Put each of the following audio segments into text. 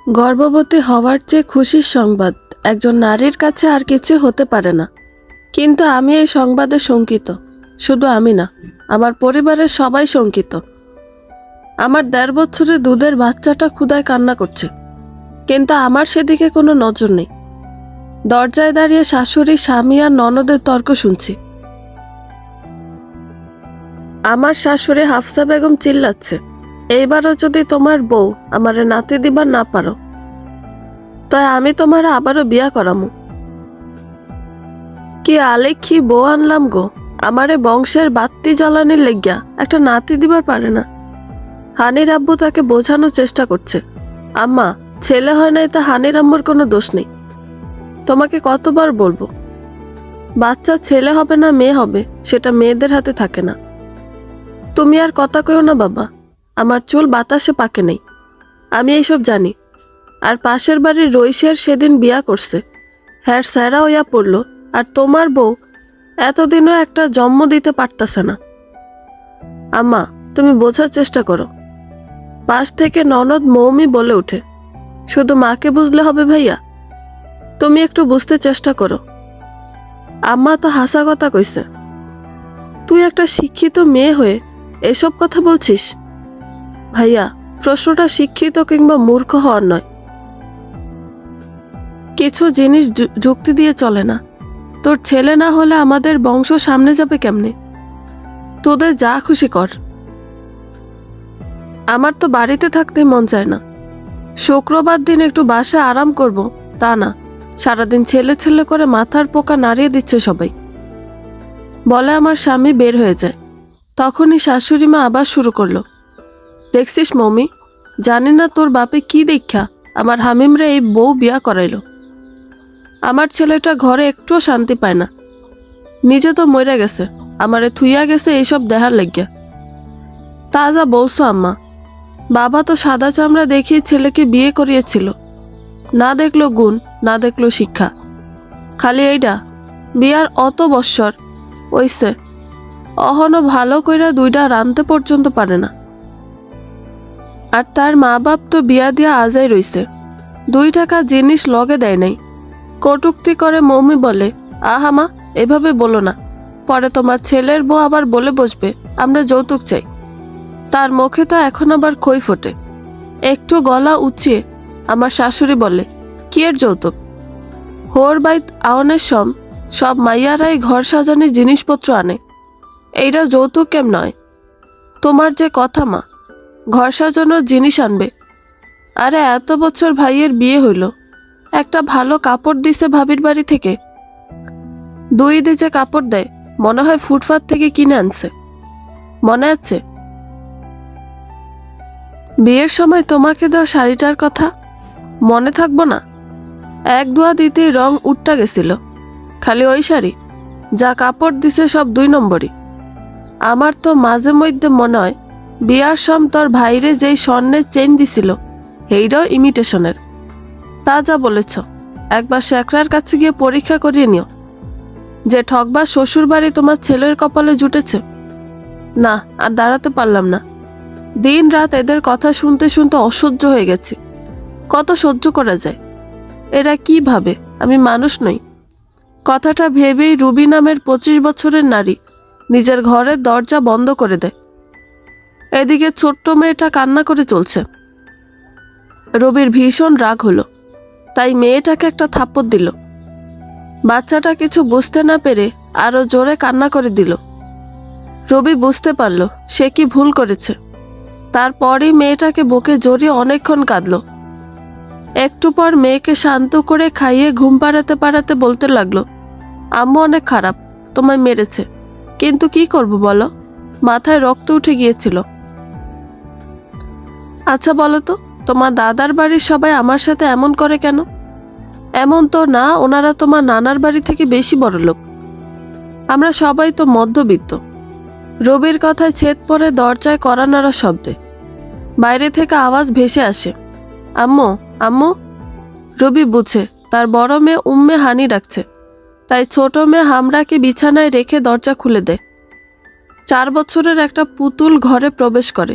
গর্ভবতী হওয়ার চেয়ে খুশির সংবাদ একজন নারীর কাছে আর কিছু হতে পারে না। কিন্তু আমি এই সংবাদে শঙ্কিত। শুধু আমি না, আমার পরিবারের সবাই শঙ্কিত। আমার 1.5 বছরের দুধের বাচ্চাটা ক্ষুধায় কান্না করছে, কিন্তু আমার সেদিকে কোনো নজর নেই। দরজায় দাঁড়িয়ে শাশুড়ি, স্বামী আর ননদের তর্ক শুনছি। আমার শাশুড়ি হাফসা বেগম চিল্লাচ্ছে, এইবারও যদি তোমার বউ আমারে নাতি দিবার না পারো, তাই আমি তোমার আবারও বিয়া করামু। কি আলেক্ষী বউ আনলাম গো, আমারে বংশের বাত্তি জ্বালানির লেগিয়া একটা নাতি দিবার পারে না। হানির আব্বু তাকে বোঝানোর চেষ্টা করছে, আম্মা ছেলে হয় নাই তা হানির আম্মুর কোনো দোষ নেই। তোমাকে কতবার বলবো, বাচ্চা ছেলে হবে না মেয়ে হবে সেটা মেয়েদের হাতে থাকে না। তুমি আর কথা কইও না বাবা, আমার চুল বাতাসে পাকে নেই, আমি এইসব জানি। আর পাশের বাড়ির রইসের সেদিন বিয়া করছে, হ্যার স্যারা হইয়া পড়ল, আর তোমার বউ এতদিনও একটা জন্ম দিতে পারতাছে না। আম্মা তুমি বোঝার চেষ্টা করো। পাশ থেকে ননদ মৌমি বলে উঠে, শুধু মাকে বুঝলে হবে ভাইয়া, তুমি একটু বুঝতে চেষ্টা করো। আম্মা তো হাসা কথা কইছে, তুই একটা শিক্ষিত মেয়ে হয়ে এসব কথা বলছিস? ভাইয়া প্রশ্নটা শিক্ষিত কিংবা মূর্খ হওয়ার নয়। কিছু জিনিস যুক্তি দিয়ে চলে না। তোর ছেলে না হলে আমাদের বংশ সামনে যাবে কেমনে? তোদের যা খুশি কর। আমার তো বাড়িতে থাকতে মন চায় না। শুক্রবার দিন একটু বাসায় আরাম করব তা না, সারাদিন ছেলে ছেলে করে মাথার পোকা নাড়িয়ে দিচ্ছে সবাই। বলে আমার স্বামী বের হয়ে যায়। তখনই শাশুড়ি মা আবার শুরু করলো, দেখছিস মমি, জানি না তোর বাপে কি দীক্ষা আমার হামিমরে এই বউ বিয়া করাইলো। আমার ছেলেটা ঘরে একটুও শান্তি পায় না। নিজে তো মরে গেছে, আমারে থুইয়া গেছে এইসব দেহার লাগিয়া। তা যা বলছো আম্মা, বাবা তো সাদা চামড়া দেখিয়ে ছেলেকে বিয়ে করিয়েছিল, না দেখলো গুণ, না দেখলো শিক্ষা। খালি এইটা, বিয়ার অত বৎসর ওইসে অহনো ভালো কইরা দুইটা রানতে পর্যন্ত পারে না। আর তার মা বাপ তো বিয়া দিয়া আজাই রইছে, 2 টাকা জিনিস লগে দেয় নাই। কটুক্তি করে মৌমি বলে, আহা মা এভাবে বলো না, পরে তোমার ছেলের বউ আবার বলে বসবে আমরা যৌতুক চাই। তার মুখে তো এখন আবার খই ফোটে। একটু গলা উঁচিয়ে আমার শাশুড়ি বলে, কি এর যৌতুক? হোর বাইত আওনের সব মাইয়ারাই ঘর সাজানোর জিনিসপত্র আনে, এইটা যৌতুক কেম নয়? তোমার যে কথা মা, ঘর সাজানোর জিনিস আনবে। আরে এত বছর ভাইয়ের বিয়ে হইল, একটা ভালো কাপড় দিছে ভাবির বাড়ি থেকে? 2 ঈদে যে কাপড় দেয় মনে হয় ফুটপাত থেকে কিনে আনছে। মনে আছে বিয়ের সময় তোমাকে দেওয়া শাড়িটার কথা? মনে থাকবো না? 1-2 দিতেই রং উঠটা গেছিল। খালি ওই শাড়ি, যা কাপড় দিছে সব 2 নম্বরই। আমার তো মাঝে মধ্যে মনে হয় বিয়ার তোর ভাইরে যেই স্বর্ণের চেইন দিছিল সেইটাও ইমিটেশনের। তা যা বলেছ, একবার শেখরার কাছে গিয়ে পরীক্ষা করিয়ে নিও যে ঠকবার শ্বশুর বাড়ি তোমার ছেলের কপালে জুটেছে। না আর দাঁড়াতে পারলাম না। দিন রাত এদের কথা শুনতে শুনতে অসহ্য হয়ে গেছে। কত সহ্য করা যায়? এরা কি ভাবে আমি মানুষ নই? কথাটা ভেবেই রুবি নামের 25 বছরের নারী নিজের ঘরের দরজা বন্ধ করে দেয়। এদিকে ছোট্ট মেয়েটা কান্না করে চলছে। রবির ভীষণ রাগ হলো, তাই মেয়েটাকে একটা থাপ্পড় দিল। বাচ্চাটা কিছু বুঝতে না পেরে আরো জোরে কান্না করে দিল। রবি বুঝতে পারল সে কি ভুল করেছে। তারপরই মেয়েটাকে বুকে জড়িয়ে অনেকক্ষণ কাঁদল। একটু পর মেয়েকে শান্ত করে খাইয়ে ঘুম পাড়াতে পাড়াতে বলতে লাগলো, আম্মু অনেক খারাপ, তোমায় মেরেছে, কিন্তু কি করব বলো, মাথায় রক্ত উঠে গিয়েছিল। আচ্ছা বলো তো, তোমার দাদার বাড়ির সবাই আমার সাথে এমন করে কেন? এমন তো না ওনারা তোমার নানার বাড়ি থেকে বেশি বড় লোক। আমরা সবাই তো মধ্যবিত্ত। রবির কথায় ছেদ পড়ে দরজায় কড়া নাড়া শব্দে। বাইরে থেকে আওয়াজ ভেসে আসে, আম্মু আম্মু। রবি বুঝে তার বড় মেয়ে উম্মে হানি ডাকছে, তাই ছোট মেয়ে হামরাকে বিছানায় রেখে দরজা খুলে দেয়। 4 বছরের একটা পুতুল ঘরে প্রবেশ করে।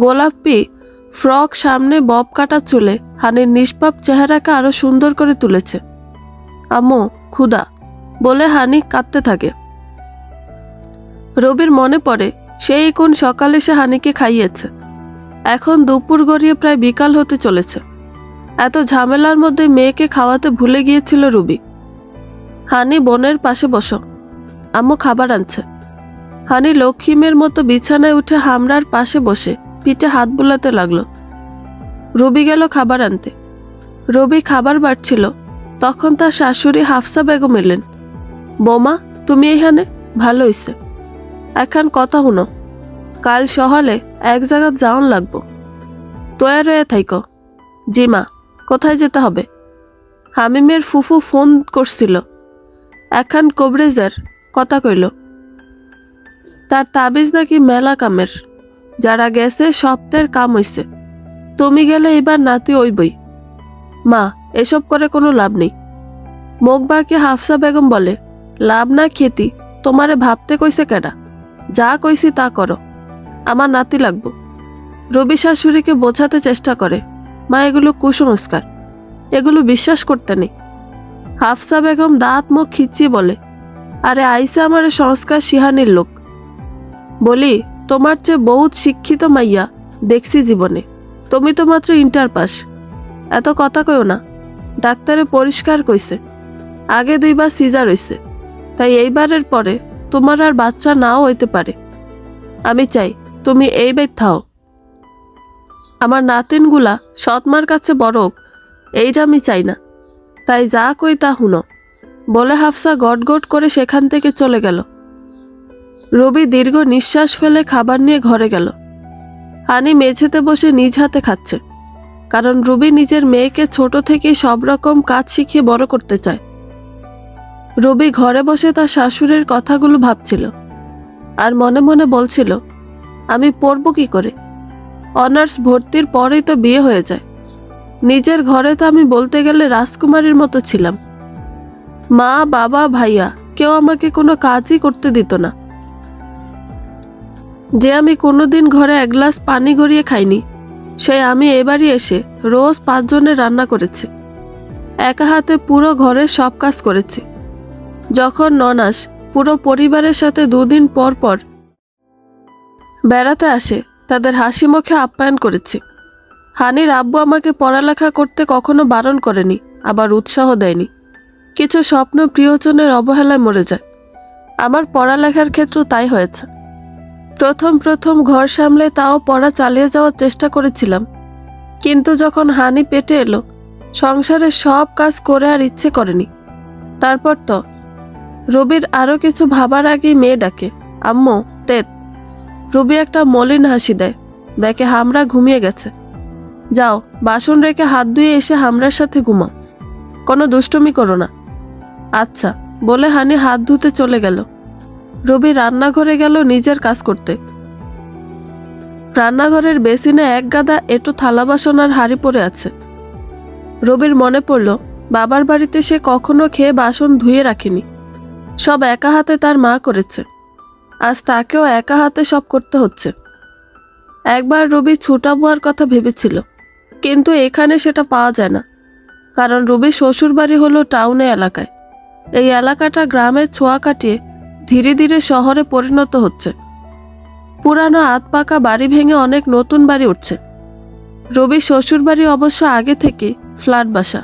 গোলাপি ফ্রক সামনে বব কাটা চুলে হানির নিষ্পাপ চেহারাকে আরো সুন্দর করে তুলেছে। আম্মু ক্ষুধা বলে হানি কাঁদতে থাকে। রবির মনে পড়ে সেই কোন সকালে সে হানিকে খাইয়েছে। এখন দুপুর গড়িয়ে প্রায় বিকাল হতে চলেছে। এত ঝামেলার মধ্যে মেয়েকে খাওয়াতে ভুলে গিয়েছিল রুবি। হানি বোনের পাশে বসো, আম্মু খাবার আনছে। হানি লক্ষ্মীমের মতো বিছানায় উঠে হামরার পাশে বসে পিঠে হাত বুলাতে লাগলো। রবি গেল খাবার আনতে। রবি খাবার বাড়ছিল, তখন তার শাশুড়ি হাফসা বেগম এলেন। বোমা তুমি এইখানে, ভালো হইছে। এখন কথা শুনো, কাল সকালে এক জায়গা যাওন লাগবো, তয়া রয়ে থাইক। জি মা, কোথায় যেতে হবে? হামিমের ফুফু ফোন করছিল, এখন কবরেজের কথা কইল। তার তাবিজ নাকি মেলা কামের, যারা গেছে সপ্তাহের কাম হইছে। তুমি গেলে এবার নাতি ওইবই। মা এসব করে কোনো লাভ নেই। মুখ বাকি হাফসা বেগম বলে, লাভ না খেতি তোমারে ভাবতে কইছে কেডা? যা কইছি তা করো, আমার নাতি লাগবো। রবি শাশুড়িকে বোঝাতে চেষ্টা করে, মা এগুলো কুসংস্কার, এগুলো বিশ্বাস করতে নেই। হাফসা বেগম দাঁত মুখ খিচিয়ে বলে, আরে আইসে আমার সংস্কার শিহানির লোক। বলি, তোমার চেয়ে বহুত শিক্ষিত মাইয়া দেখছি জীবনে, তুমি তো মাত্র ইন্টার পাস। এত কথা কইও না, ডাক্তারে পরিষ্কার কইছে আগে 2 বার সিজার হইছে, তাই এইবারের পরে তোমার আর বাচ্চা নাও হইতে পারে। আমি চাই তুমি এই বেদ থাও। আমার নাতিনগুলা সৎমার কাছে বড় হোক, এইটা আমি চাই না, তাই যা কই তা হুনো বলে হাফসা গটগট করে সেখান থেকে চলে গেল। রবি দীর্ঘ নিঃশ্বাস ফেলে খাবার নিয়ে ঘরে গেল। হানি মেঝেতে বসে নিজ হাতে খাচ্ছে, কারণ রবি নিজের মেয়েকে ছোট থেকেই সব রকম কাজ শিখিয়ে বড় করতে চায়। রবি ঘরে বসে তার শাশুড়ির কথাগুলো ভাবছিল আর মনে মনে বলছিল, আমি পড়ব কি করে? অনার্স ভর্তির পরেই তো বিয়ে হয়ে যায়। নিজের ঘরে তো আমি বলতে গেলে রাজকুমারীর মতো ছিলাম। মা বাবা ভাইয়া কেউ আমাকে কোনো কাজই করতে দিত না। যে আমি কোনোদিন ঘরে 1 গ্লাস পানি গড়িয়ে খাইনি, সে আমি এবারই এসে রোজ 5 জনের রান্না করেছি। একা হাতে পুরো ঘরের সব কাজ করেছি। যখন ননাস পুরো পরিবারের সাথে 2 দিন পর পর বেড়াতে আসে, তাদের হাসি মুখে আপ্যায়ন করেছি। হানির আব্বু আমাকে পড়ালেখা করতে কখনো বারণ করেনি, আবার উৎসাহ দেয়নি। কিছু স্বপ্ন প্রিয়জনের অবহেলায় মরে যায়। আমার পড়ালেখার ক্ষেত্রেও তাই হয়েছে। প্রথম ঘর সামলে তাও পড়া চালিয়ে যাওয়ার চেষ্টা করেছিলাম, কিন্তু যখন হানি পেটে এলো, সংসারের সব কাজ করে আর ইচ্ছে করেনি। তারপর তো রবির আরও কিছু ভাবার আগেই মেয়ে ডাকে, আম্মু তেত। রবি একটা মলিন হাসি দেয়, দেখে হামরা ঘুমিয়ে গেছে। যাও বাসন রেখে হাত ধুয়ে এসে হামরার সাথে ঘুমাও, কোনো দুষ্টুমি করো না। আচ্ছা বলে হানি হাত ধুতে চলে গেল। রবি রান্নাঘরে গেল নিজের কাজ করতে। রান্নাঘরের বেসিনে 1 গাদা এঁটো থালা বাসন আর হাঁড়ি পড়ে আছে। রবির মনে পড়ল, বাবার বাড়িতে সে কখনো খেয়ে বাসন ধুয়ে রাখেনি, সব একা হাতে তার মা করেছে। আজ তাকেও একা হাতে সব করতে হচ্ছে। একবার রবি ছুটা বুয়ার কথা ভেবেছিল, কিন্তু এখানে সেটা পাওয়া যায় না, কারণ রবির শ্বশুর বাড়ি হলো টাউনে এলাকায়। এই এলাকাটা গ্রামের ছোঁয়া কাটিয়ে ধীরে ধীরে শহরে পরিণত হচ্ছে। পুরানো আধপাকা বাড়ি ভেঙে অনেক নতুন বাড়ি উঠছে। রবির শ্বশুর বাড়ি অবশ্য আগে থেকে ফ্ল্যাট বাসা,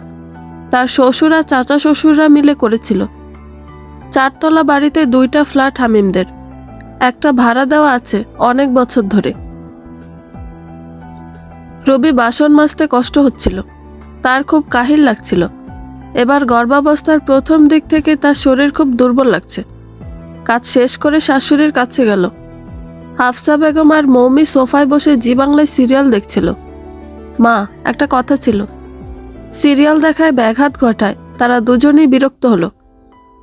তার শ্বশুর আর চাচা শ্বশুররা মিলে করেছিল। 4 তলা বাড়িতে 2টা ফ্ল্যাট হামিমদের, একটা ভাড়া দেওয়া আছে অনেক বছর ধরে। রবি বাসন মাজতে কষ্ট হচ্ছিল, তার খুব কাহিল লাগছিল। এবার গর্ভাবস্থার প্রথম দিক থেকে তার শরীর খুব দুর্বল লাগছে। কাজ শেষ করে শাশুড়ির কাছে গেল। হাফসা বেগম আর মৌমি সোফায় বসে জি বাংলায় সিরিয়াল দেখছিল। মা একটা কথা ছিল। সিরিয়াল দেখায় ব্যাঘাত ঘটায় তারা দুজনেই বিরক্ত হলো।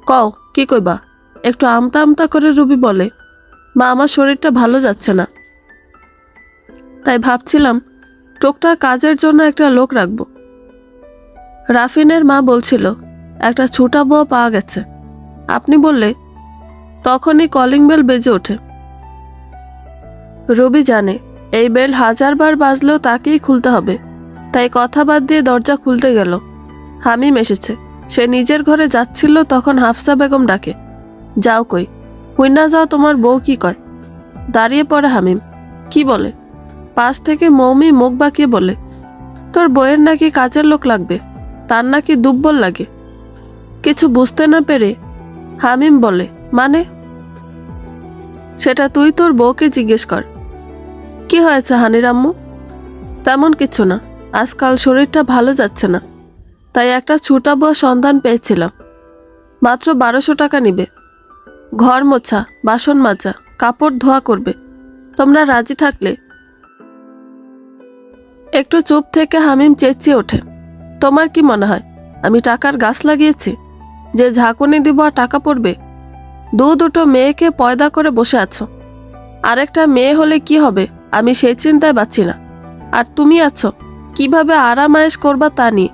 কও কি কইবা? একটু আমতা আমতা করে রবি বলে, মা আমার শরীরটা ভালো যাচ্ছে না, তাই ভাবছিলাম টুকটাক কাজের জন্য একটা লোক রাখবো। রাফিনের মা বলছিল একটা ছোটা বুয়া পাওয়া গেছে। আপনি বললে তখনই কলিং বেল বেজে ওঠে। রবি জানে এই বেল 1000বার বাজলেও তাকেই খুলতে হবে। তাই কথা বাদ দিয়ে দরজা খুলতে গেল। হামিম এসেছে। সে নিজের ঘরে যাচ্ছিল, তখন হাফসা বেগম ডাকে, যাও কই, হুইনা যাও, তোমার বউ কি কয়। দাঁড়িয়ে পড়ে হামিম। কি বলে? পাশ থেকে মৌমি মুখ বাঁকিয়ে বলে, তোর বউয়ের নাকি কাজের লোক লাগবে, তার নাকি দুব্বল লাগে। কিছু বুঝতে না পেরে হামিম বলে, মানে? সেটা তুই তোর বউকে জিজ্ঞেস কর। কি হয়েছে হানির আম্মু? তেমন কিছু না, আজকাল শরীরটা ভালো যাচ্ছে না, তাই একটা ছুটা বউয়ার সন্ধান পেয়েছিলাম। মাত্র 1200 টাকা নিবে। ঘর মোছা, বাসন মাজা, কাপড় ধোয়া করবে। তোমরা রাজি থাকলে। একটু চুপ থেকে হামিম চেঁচিয়ে ওঠে, তোমার কি মনে হয় আমি টাকার গাছ লাগিয়েছি যে ঝাঁকুনি দিব আর টাকা পড়বে? দুটো মেয়েকে পয়দা করে বসে আছো। আরেকটা মেয়ে হলে কি হবে আমি সেই চিন্তায় বাঁচি না। আর তুমি আছো কিভাবে আরাম আয়েশ করবা তা নিয়ে।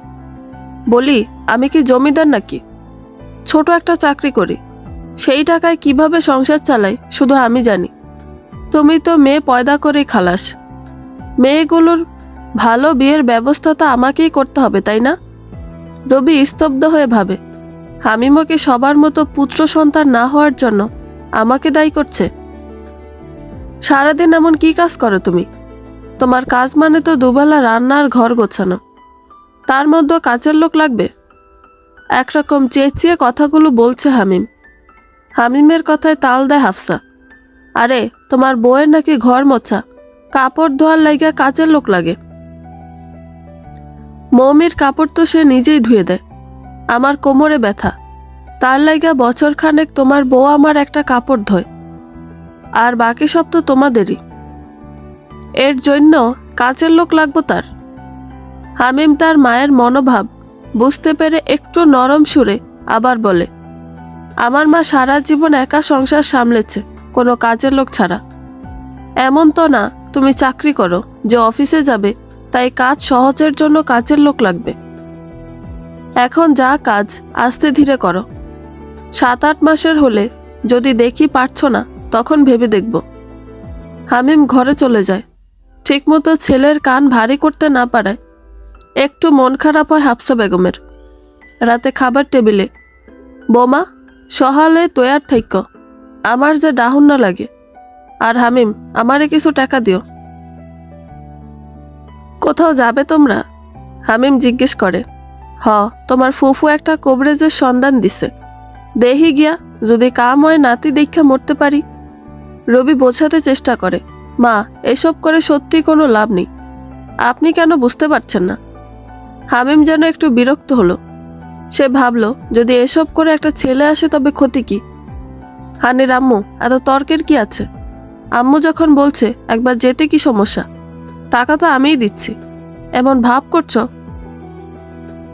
বলি, আমি কি জমিদার নাকি? ছোট একটা চাকরি করি, সেই টাকায় কিভাবে সংসার চালাই শুধু আমি জানি। তুমি তো মেয়ে পয়দা করেই খালাস। মেয়েগুলোর ভালো বিয়ের ব্যবস্থা তো আমাকেই করতে হবে, তাই না? রবি স্তব্ধ হয়ে ভাবে, হামিমও কি সবার মতো পুত্র সন্তান না হওয়ার জন্য আমাকে দায়ী করছে? সারাদিন এমন কি কাজ করো তুমি? তোমার কাজ মানে তো দুবেলা রান্না আর ঘর গোছানো, তার মধ্যে কাজের লোক লাগবে? একরকম চেঁচিয়ে কথাগুলো বলছে হামিম। হামিমের কথায় তাল দেয় হাফসা। আরে, তোমার বউয়ের নাকি ঘর মোছা, কাপড় ধোয়ার লাইগা কাজের লোক লাগে। মৌমির কাপড় তো সে নিজেই ধুয়ে দেয়। আমার কোমরে ব্যথা, তার লাইগা বছর খানেক তোমার বউ আমার একটা কাপড় ধোয়, আর বাকি সব তো তোমাদেরই। এর জন্য কাজের লোক লাগবো তার? হামিম তার মায়ের মনোভাব বুঝতে পেরে একটু নরম সুরে আবার বলে, আমার মা সারা জীবন একা সংসার সামলেছে, কোনো কাজের লোক ছাড়া। এমন তো না তুমি চাকরি করো যে অফিসে যাবে, তাই কাজ সহজের জন্য কাজের লোক লাগবে। এখন যা কাজ আস্তে ধীরে করো। 7-8 মাসের হলে যদি দেখি পারছো না, তখন ভেবে দেখব। হামিম ঘরে চলে যায়। ঠিকমতো ছেলের কান ভারী করতে না পারায় একটু মন খারাপ হয় হাফসা বেগমের। রাতে খাবার টেবিলে, বোমা সহালে তৈয়ার থাইক্য, আমার যে ডাহুন না লাগে। আর হামিম, আমারে কিছু টাকা দিও। কোথাও যাবে তোমরা? হামিম জিজ্ঞেস করে। হ, তোমার ফুফু একটা কবরেজের সন্ধান দিছে, দেহি গিয়া, যদি কাম হয় নাতি দীক্ষা মরতে পারি। রবি বোঝাতে চেষ্টা করে, মা এসব করে সত্যি কোনো লাভ নেই, আপনি কেন বুঝতে পারছেন না? হামিম যেন একটু বিরক্ত হলো। সে ভাবল, যদি এসব করে একটা ছেলে আসে তবে ক্ষতি কি? হানির আম্মু, এত তর্কের কি আছে? আম্মু যখন বলছে একবার যেতে কি সমস্যা? টাকা তো আমিই দিচ্ছি। এমন ভাব করছো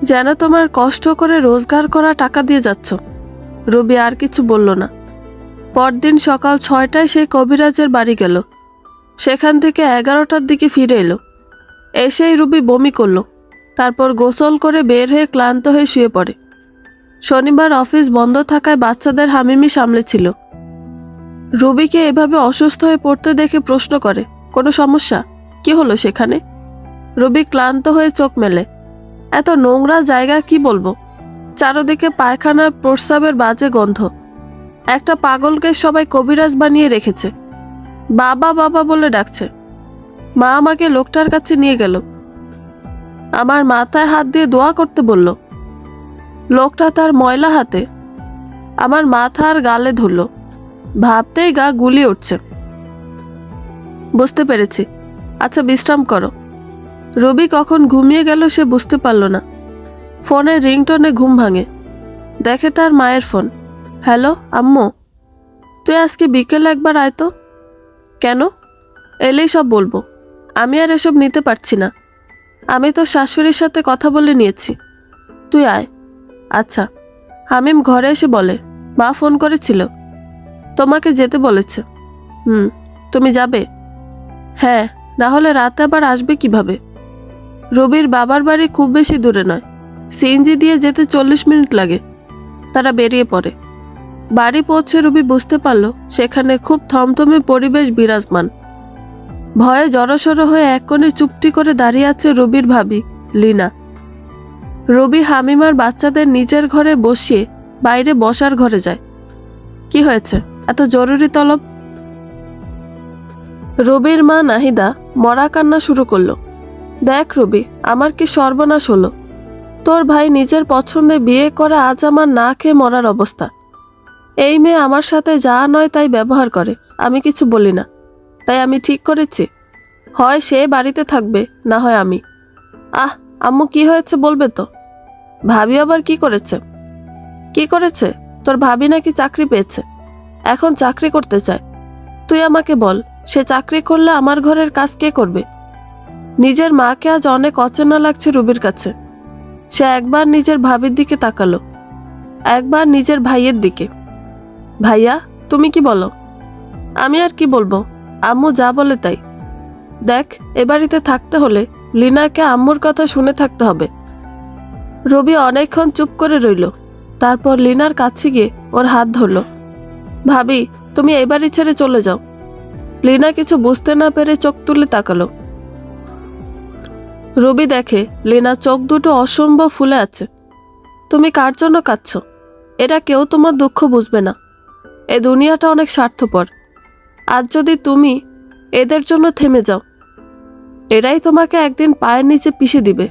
যেন তোমার কষ্ট করে রোজগার করা টাকা দিয়ে যাচ্ছ। রবি আর কিছু বলল না। পরদিন সকাল 6টায় সে কবিরাজের বাড়ি গেল। সেখান থেকে 11টার দিকে ফিরে এলো। এসেই রবি বমি করলো। তারপর গোসল করে বের হয়ে ক্লান্ত হয়ে শুয়ে পড়ে। শনিবার অফিস বন্ধ থাকায় বাচ্চাদের হামিমি সামলেছিল। রবিকে এভাবে অসুস্থ হয়ে পড়তে দেখে প্রশ্ন করে, কোনো সমস্যা? কি হলো সেখানে? রবি ক্লান্ত হয়ে চোখ মেলে। এত নোংরা জায়গা, কি বলবো। চারদিকে পায়খানার প্রস্রাবের বাজে গন্ধ। একটা পাগলকে সবাই কবিরাজ বানিয়ে রেখেছে। বাবা বাবা বলে ডাকছে। মা আমাকে লোকটার কাছে নিয়ে গেল। আমার মাথায় হাত দিয়ে দোয়া করতে বলল। লোকটা তার ময়লা হাতে আমার মাথা আর গালে ধরল। ভাবতেই গা গুলিয়ে উঠছে। বুঝতে পেরেছি, আচ্ছা বিশ্রাম করো। রবি কখন ঘুমিয়ে গেল সে বুঝতে পারল না। ফোনের রিংটোনে ঘুম ভাঙে। দেখে তার মায়ের ফোন। হ্যালো আম্মু, তুই আজকে বিকেলে একবার আয় তো। কেন? এলেই সব বলবো। আমি আর এসব নিতে পারছি না। আমি তো শাশুড়ির সাথে কথা বলে নিয়েছি, তুই আয়। আচ্ছা। হামিম ঘরে এসে বলে, মা ফোন করেছিল, তোমাকে যেতে বলেছে। তুমি যাবে? হ্যাঁ, না হলে রাতে আবার আসবে কিভাবে? রবির বাবার বাড়ি খুব বেশি দূরে নয়, সিএনজি দিয়ে যেতে 40 মিনিট লাগে। তারা বেরিয়ে পড়ে। বাড়ি পৌঁছে রবি বুঝতে পারল সেখানে খুব থমথমে পরিবেশ বিরাজমান। ভয়ে জড়সড় হয়ে এক কোণে চুপটি করে দাঁড়িয়ে আছে রবির ভাবি লীনা। রবি হামিমার বাচ্চাদের নিজের ঘরে বসিয়ে বাইরে বসার ঘরে যায়। কি হয়েছে, এত জরুরি তলব? রবির মা নাহিদা মরা কান্না শুরু করলো। দেখ রবি, আমার কি সর্বনাশ হলো। তোর ভাই নিজের পছন্দে বিয়ে করে আজ আমার না খেয়ে মরার অবস্থা। এই মেয়ে আমার সাথে যা নয় তাই ব্যবহার করে, আমি কিছু বলি না। তাই আমি ঠিক করেছি, হয় সে বাড়িতে থাকবে, না হয় আমি। আহ, আম্মু কি হয়েছে বলবে তো? ভাবি আবার কি করেছে? কি করেছে? তোর ভাবি নাকি চাকরি পেয়েছে, এখন চাকরি করতে চায়। তুই আমাকে বল, সে চাকরি করলে আমার ঘরের কাজ কে করবে? নিজের মাকে আজ অনেক অচেনা লাগছে রবির কাছে। সে একবার নিজের ভাবির দিকে তাকালো, একবার নিজের ভাইয়ের দিকে। ভাইয়া, তুমি কি বলো? আমি আর কি বলবো, আম্মু যা বলে তাই। দেখ, এ বাড়িতে থাকতে হলে লীনাকে আম্মুর কথা শুনে থাকতে হবে। রবি অনেকক্ষণ চুপ করে রইল, তারপর লীনার কাছে গিয়ে ওর হাত ধরল। ভাবি, তুমি এই বাড়ি ছেড়ে চলে যাও। লীনা কিছু বুঝতে না পেরে চোখ তুলে তাকালো। রবি দেখে লীনার চোখ দুটো অসম্ভব ফুলে আছে। তুমি কার জন্য কাঁদছ? এরা কেউ তোমার দুঃখ বুঝবে না। এ দুনিয়াটা অনেক স্বার্থপর। আজ যদি তুমি এদের জন্য থেমে যাও, এরাই তোমাকে একদিন পায়ের নিচে পিষে দিবে।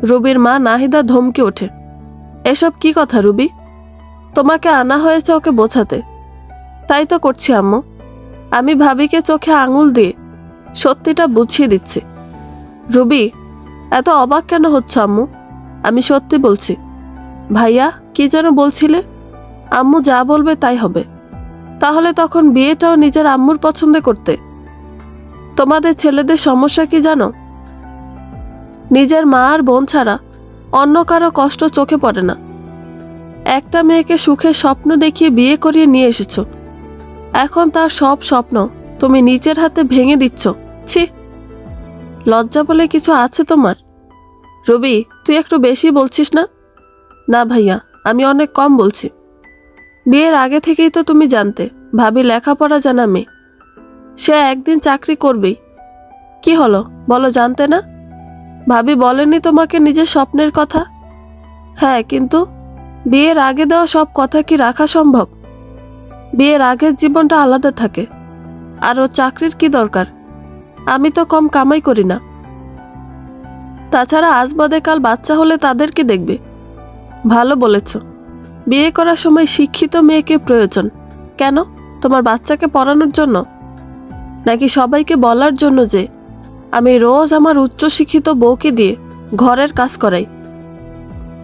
রবির মা নাহিদা ধমকে ওঠে। এসব কি কথা রবি? তোমাকে আনা হয়েছে ওকে বোঝাতে। তাই তো করছি আম্মু। আমি ভাবিকে চোখে আঙুল দিয়ে সত্যিটা বুঝিয়ে দিচ্ছি। রবি, এত অবাক কেন হচ্ছে আম্মু? আমি সত্যি বলছি। ভাইয়া, কি যেন বলছিলে? আম্মু যা বলবে তাই হবে। তাহলে তখন বিয়েটাও নিজের আম্মুর পছন্দে করতে। তোমাদের ছেলেদের সমস্যা কি জানো? নিজের মা আর বোন ছাড়া অন্য কারো কষ্ট চোখে পড়ে না। একটা মেয়েকে সুখে স্বপ্ন দেখিয়ে বিয়ে করিয়ে নিয়ে এসেছো, এখন তার সব স্বপ্ন তুমি নিজের হাতে ভেঙে দিচ্ছ। ছি, লজ্জা বলে কিছু আছে তোমার? রবি, তুই একটু বেশি বলছিস না? না ভাইয়া, আমি অনেক কম বলছি। বিয়ের আগে থেকেই তো তুমি জানতে ভাবি লেখাপড়া জানা মেয়ে, সে একদিন চাকরি করবেই। কি হলো বলো, জানতে না? ভাবি বলেনি তোমাকে নিজের স্বপ্নের কথা? হ্যাঁ, কিন্তু বিয়ের আগে দেওয়া সব কথা কি রাখা সম্ভব? বিয়ের আগের জীবনটা আলাদা থাকে। আর ও চাকরির কি দরকার? আমি তো কম কামাই করি না। তাছাড়া আজ বাদে কাল বাচ্চা হলে তাদের কি দেখবে? ভালো বলেছ, বিয়ে করার সময় শিক্ষিত মেয়েকে প্রয়োজন। কেন? তোমার বাচ্চাকে পড়ানোর জন্য? নাকি সবাইকে বলার জন্য যে আমি রোজ আমার উচ্চশিক্ষিত বউকে দিয়ে ঘরের কাজ করাই?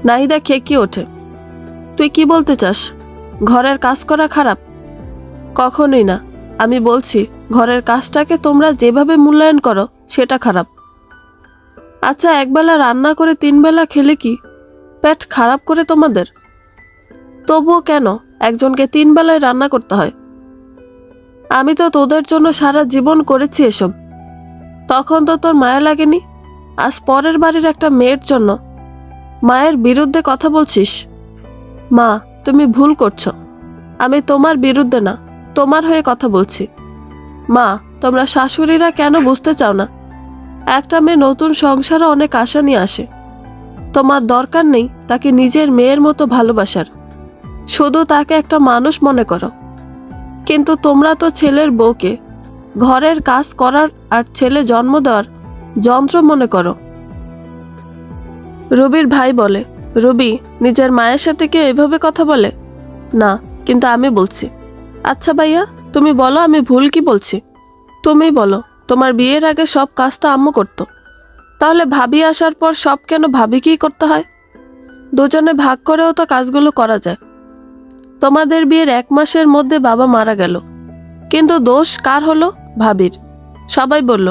নাহিদা খেকিয়ে ওঠে। তুই কি বলতে চাস? ঘরের কাজ করা খারাপ? কখনোই না। আমি বলছি ঘরের কাজটাকে তোমরা যেভাবে মূল্যায়ন করো সেটা খারাপ। আচ্ছা, একবেলা রান্না করে 3 বেলা খেলে কি পেট খারাপ করে তোমাদের? তবুও কেন একজনকে 3 বেলায় রান্না করতে হয়? আমি তো তোদের জন্য সারা জীবন করেছি এসব, তখন তো তোর মায়া লাগেনি। আজ পরের বাড়ির একটা মেয়ের জন্য মায়ের বিরুদ্ধে কথা বলছিস? মা, তুমি ভুল করছো। আমি তোমার বিরুদ্ধে না, তোমার হয়ে কথা বলছি। মা, তোমরা শাশুড়িরা কেন বুঝতে চাও না? একটা মেয়ে নতুন সংসারে অনেক আশা নিয়ে আসে। তোমার দরকার নেই তাকে নিজের মেয়ের মতো ভালোবাসার, শুধু তাকে একটা মানুষ মনে করো। কিন্তু তোমরা তো ছেলের বউকে ঘরের কাজ করার আর ছেলে জন্ম দেওয়ার যন্ত্র মনে করো। রবির ভাই বলে, রবি, নিজের মায়ের সাথে কেউ এভাবে কথা বলে না? কিন্তু আমি বলছি। আচ্ছা ভাইয়া, তুমি বলো আমি ভুল কি বলছি? তুমি বলো, তোমার বিয়ের আগে সব কাজ তো আম্মু করতো, তাহলে ভাবি আসার পর সব কেন ভাবিকেই করতে হয়? দুজনে ভাগ করেও তো কাজগুলো করা যায়। তোমাদের বিয়ের 1 মাসের মধ্যে বাবা মারা গেল, কিন্তু দোষ কার হলো? ভাবির। সবাই বলল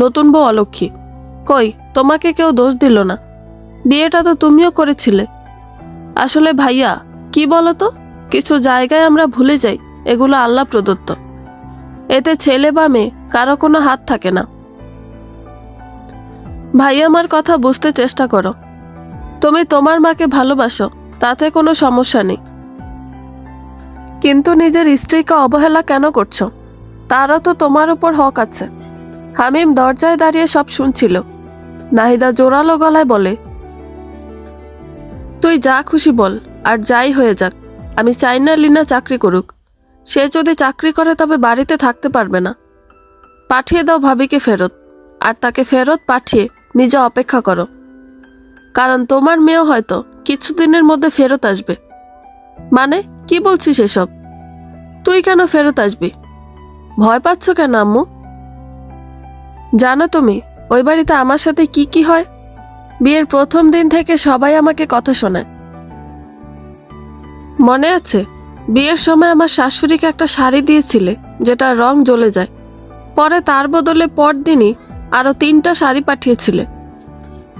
নতুন বউ অলক্ষী। কই, তোমাকে কেউ দোষ দিল না। বিয়েটা তো তুমিও করেছিলে। আসলে ভাইয়া, কি বলো তো, কিছু জায়গায় আমরা ভুলে যাই এগুলো আল্লাহ প্রদত্ত। এতে ছেলে বা মেয়ে কারো কোনো হাত থাকে না। ভাই, আমার কথা বুঝতে চেষ্টা করো। তুমি তোমার মাকে ভালোবাসো, তাতে কোনো সমস্যা নেই, কিন্তু নিজের স্ত্রীকে অবহেলা কেন করছো? তারও তো তোমার উপর হক আছে। হামিম দরজায় দাঁড়িয়ে সব শুনছিল। নাহিদা জোরালো গলায় বলে, তুই যা খুশি বল, আর যাই হয়ে যাক, আমি চাই না লিনা চাকরি করুক। সে যদি চাকরি করে তবে বাড়িতে থাকতে পারবে না। পাঠিয়ে দাও ভাবিকে ফেরত, আর তাকে ফেরত পাঠিয়ে নিজে অপেক্ষা করো, কারণ তোমার মেয়েও হয়তো কিছুদিনের মধ্যে ফেরত আসবে। মানে কি বলছিস এসব? তুই কেন ফেরত আসবি? ভয় পাচ্ছ কেন আম্মু? জানো তুমি ওই বাড়িতে আমার সাথে কি কি হয়? বিয়ের প্রথম দিন থেকে সবাই আমাকে কথা শোনায়। মনে আছে বিয়ের সময় আমার শাশুড়িকে একটা শাড়ি দিয়েছিলে যেটার রং জ্বলে যায়, পরে তার বদলে পরদিনই আরো 3টা শাড়ি পাঠিয়েছিলে।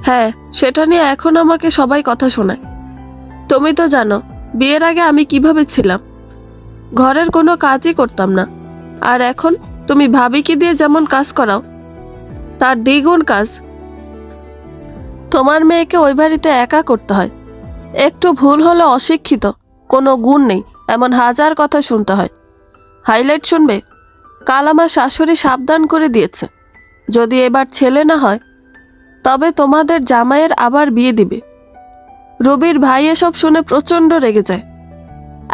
হ্যাঁ, সেটা নিয়ে এখন আমাকে সবাই কথা শোনায়। তুমি তো জানো বিয়ের আগে আমি কিভাবে ছিলাম, ঘরের কোনো কাজই করতাম না। আর এখন তুমি ভাবিকে দিয়ে যেমন কাজ করাও, তার দ্বিগুণ কাজ তোমার মেয়েকে ওই বাড়িতে একা করতে হয়। একটু ভুল হলে অশিক্ষিত, কোনো গুণ নেই, এমন হাজার কথা শুনতে হয়। হাইলাইট শুনবে? কাল আমার শাশুড়ি সাবধান করে দিয়েছে, যদি এবার ছেলে না হয় তবে তোমাদের জামাইয়ের আবার বিয়ে দিবে। রবির ভাই এসব শুনে প্রচণ্ড রেগে যায়।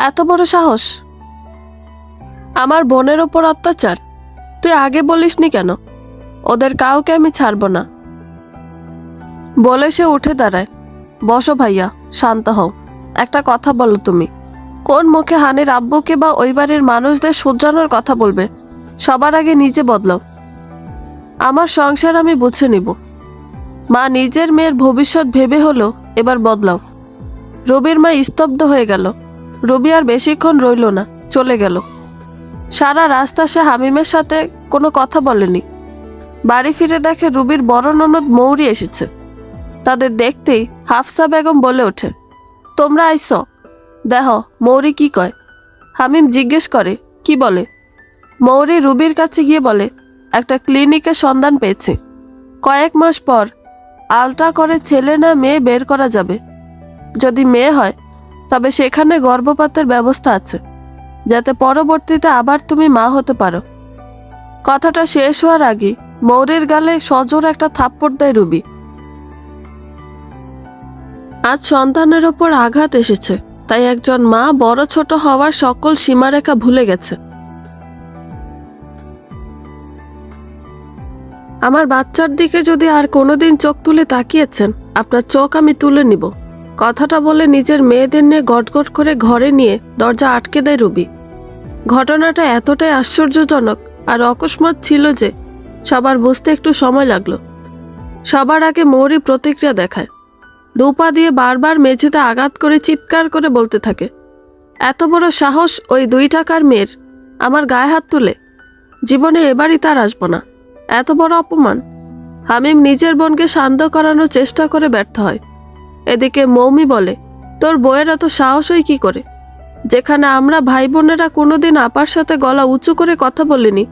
এত বড় সাহস! আমার বোনের ওপর অত্যাচার! তুই আগে বলিসনি কেন? ওদের কাউকে আমি ছাড়ব না বলে সে উঠে দাঁড়ায়। বসো ভাইয়া, শান্ত হও। একটা কথা বলো, তুমি কোন মুখে হানির আব্বুকে বা ওই বাড়ির মানুষদের শুধরানোর কথা বলবে? সবার আগে নিজে বদলাও। আমার সংসার আমি বুঝে নিব। মা নিজের মেয়ের ভবিষ্যৎ ভেবে হলো এবার বদলাও। রবির মা স্তব্ধ হয়ে গেল। রবি আর বেশিক্ষণ রইল না, চলে গেল। সারা রাস্তা সে হামিমের সাথে কোনো কথা বলেনি। বাড়ি ফিরে দেখে রুবির বড় ননদ মৌরি এসেছে। তাদের দেখতেই হাফসা বেগম বলে ওঠে, তোমরা আইস? দেহ মৌরি কি কয়। হামিম জিজ্ঞেস করে, কি বলে? মৌরি রুবির কাছে গিয়ে বলে, একটা ক্লিনিকের সন্ধান পেয়েছি। কয়েক মাস পর আলট্রা করে ছেলে না মেয়ে বের করা যাবে। যদি মেয়ে হয় তবে সেখানে গর্ভপাতের ব্যবস্থা আছে, যাতে পরবর্তীতে আবার তুমি মা হতে পারো। কথাটা শেষ হওয়ার আগে মৌরির গালে সজোর একটা থাপ্পড় দেয় রুবি। আজ সন্তানের ওপর আঘাত এসেছে, তাই একজন মা বড় ছোট হওয়ার সকল সীমারেখা ভুলে গেছে। আমার বাচ্চার দিকে যদি আর কোনোদিন চোখ তুলে তাকিয়েছেন, আপনার চোখ আমি তুলে নিব। কথাটা বলে নিজের মেয়েদের নিয়ে গটগট করে ঘরে নিয়ে দরজা আটকে দেয় রুবি। ঘটনাটা এতটাই আশ্চর্যজনক আর অকস্মাৎ ছিল যে সবার বুঝতে একটু সময় লাগলো। সবার আগে মৌরি প্রতিক্রিয়া দেখায়। দুপা দিয়ে বারবার মেঝেতে আঘাত করে চিৎকার করে বলতে থাকে, এত বড় সাহস ওই 2 টাকার মেয়ের আমার গায়ে হাত তুলে! জীবনে এবারই তার আসবো না। এত বড় অপমান! হামিম নিজের বোনকে শান্ত করানোর চেষ্টা করে ব্যর্থ হয়। এদিকে মৌমি বলে, তোর বউয়ের এত সাহস হয় কি করে? যেখানে আমরা ভাই বোনেরা কোনোদিন আপার সাথে গলা উঁচু করে কথা বলিনি,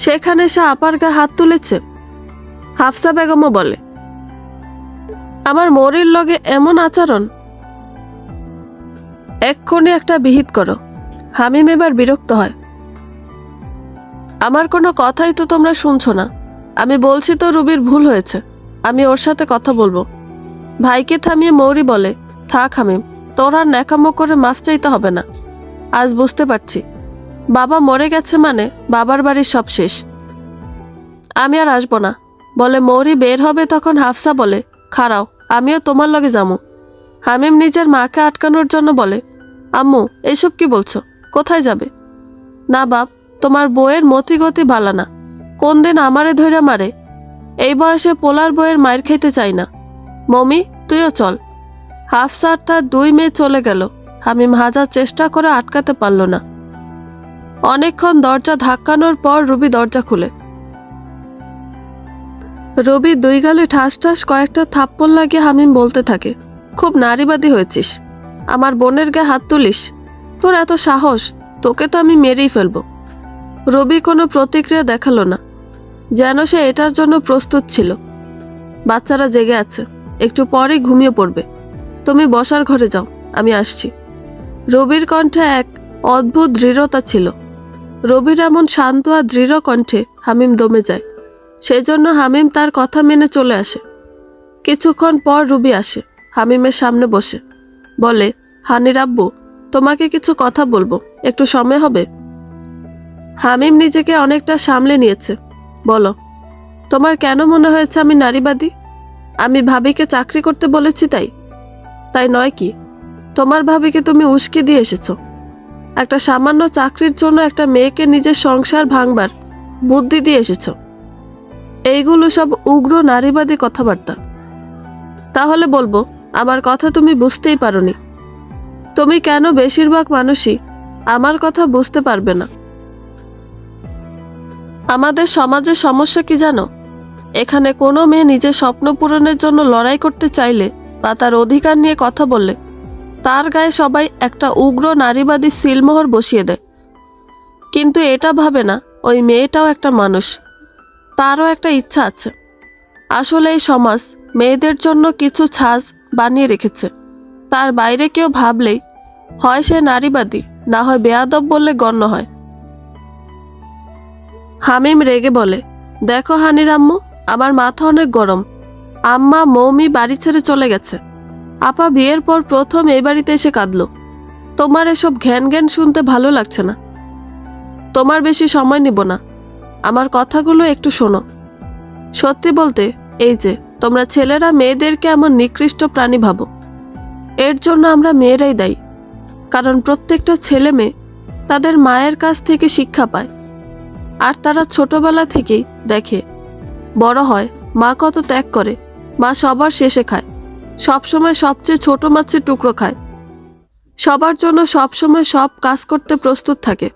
সেখানে সে আপার গায়ে হাত তুলেছে। হাফসা বেগমও বলে, আমার মৌরির লগে এমন আচরণ! এক্ষুনি একটা বিহিত করো। হামিম এবার বিরক্ত হয়। আমার কোনো কথাই তো তোমরা শুনছো না। আমি বলছি তো রুবির ভুল হয়েছে, আমি ওর সাথে কথা বলবো। ভাইকে থামিয়ে মৌরি বলে, থাক হামিম, তোর আর ন্যাকামো করে মাফ চাইতে হবে না। আজ বুঝতে পারছি বাবা মরে গেছে মানে বাবার বাড়ির সব শেষ। আমি আর আসবো না বলে মৌরি বের হবে, তখন হাফসা বলে, খাড়াও, আমিও তোমার লগে যামু। হামিম নিজের মাকে আটকানোর জন্য বলে, আম্মু এসব কি বলছো? কোথায় যাবে? না বাপ, তোমার বউয়ের মতি গতি ভালা না, কোন দিন আমারে ধইরা মারে। এই বয়সে পোলার বউয়ের মায়ের খেতে চাই না। মমি তুইও চল। হাফসা আর তার 2 মেয়ে চলে গেল। হামিম হাজার চেষ্টা করে আটকাতে পারল না। অনেকক্ষণ দরজা ধাক্কানোর পর রুবি দরজা খুলে। রবি 2 গালে ঠাস ঠাস কয়েকটা থাপ্পড় লাগিয়ে হামিম বলতে থাকে, খুব নারীবাদী হয়েছিস, আমার বোনের গায়ে হাত তুলিস? তোর এত সাহস, তোকে তো আমি মেরেই ফেলবো। রবি কোনো প্রতিক্রিয়া দেখালো না, যেন সে এটার জন্য প্রস্তুত ছিল। বাচ্চারা জেগে আছে, একটু পরেই ঘুমিয়ে পড়বে। তুমি বসার ঘরে যাও, আমি আসছি। রবির কণ্ঠে এক অদ্ভুত দৃঢ়তা ছিল। রবির এমন শান্ত আর দৃঢ় কণ্ঠে হামিম দমে যায়। সেজন্য হামিম তার কথা মেনে চলে আসে। কিছুক্ষণ পর রুবি আসে, হামিমের সামনে বসে বলে, হানির আব্বু, তোমাকে কিছু কথা বলবো, একটু সময় হবে? হামিম নিজেকে অনেকটা সামলে নিয়েছে। বলো, তোমার কেন মনে হয়েছে আমি নারীবাদী? আমি ভাবিকে চাকরি করতে বলেছি তাই? তাই নয় কি? তোমার ভাবিকে তুমি উস্কে দিয়ে এসেছো। একটা সামান্য চাকরির জন্য একটা মেয়েকে নিজের সংসার ভাঙবার বুদ্ধি দিয়ে এসেছো। এইগুলো সব উগ্র নারীবাদী কথাবার্তা। তাহলে বলবো, আমার কথা তুমি বুঝতেই পারোনি। তুমি কেন বেশিরভাগ মানুষই আমার কথা বুঝতে পারবে না? আমাদের সমাজের সমস্যা কি জানো? এখানে কোনো মেয়ে নিজের স্বপ্ন পূরণের জন্য লড়াই করতে চাইলে বা তার অধিকার নিয়ে কথা বললে তার গায়ে সবাই একটা উগ্র নারীবাদী সিলমোহর বসিয়ে দেয়। কিন্তু এটা ভাবে না ওই মেয়েটাও একটা মানুষ, তারও একটা ইচ্ছা আছে। আসলে এই সমাজ মেয়েদের জন্য কিছু ছাঁচ বানিয়ে রেখেছে, তার বাইরে কেউ ভাবলেই হয় সে নারীবাদী, না হয় বেয়াদব বললে গণ্য হয়। হামিম রেগে বলে, দেখো হানির আম্মু, আমার মাথা অনেক গরম। আম্মা মৌমি বাড়ি ছেড়ে চলে গেছে। আপা বিয়ের পর প্রথম এই বাড়িতে এসে কাঁদলো। তোমার এসব ঘ্যান ঘ্যান শুনতে ভালো লাগছে না? তোমার বেশি সময় নিব না, আমার কথাগুলো একটু শোনো। সত্যি বলতে, এই যে তোমরা ছেলেরা মেয়েদেরকে এমন নিকৃষ্ট প্রাণী ভাবো, এর জন্য আমরা মেয়েরাই দায়ী। কারণ প্রত্যেকটা ছেলে মেয়ে তাদের মায়ের কাছ থেকে শিক্ষা পায়, আর তারা ছোটবেলা থেকেই দেখে বড় হয় মা কত ত্যাগ করে। মা সবার শেষে খায়, সবসময় সবচেয়ে ছোট মাছের টুকরো খায়, সবার জন্য সবসময় সব কাজ করতে প্রস্তুত থাকে,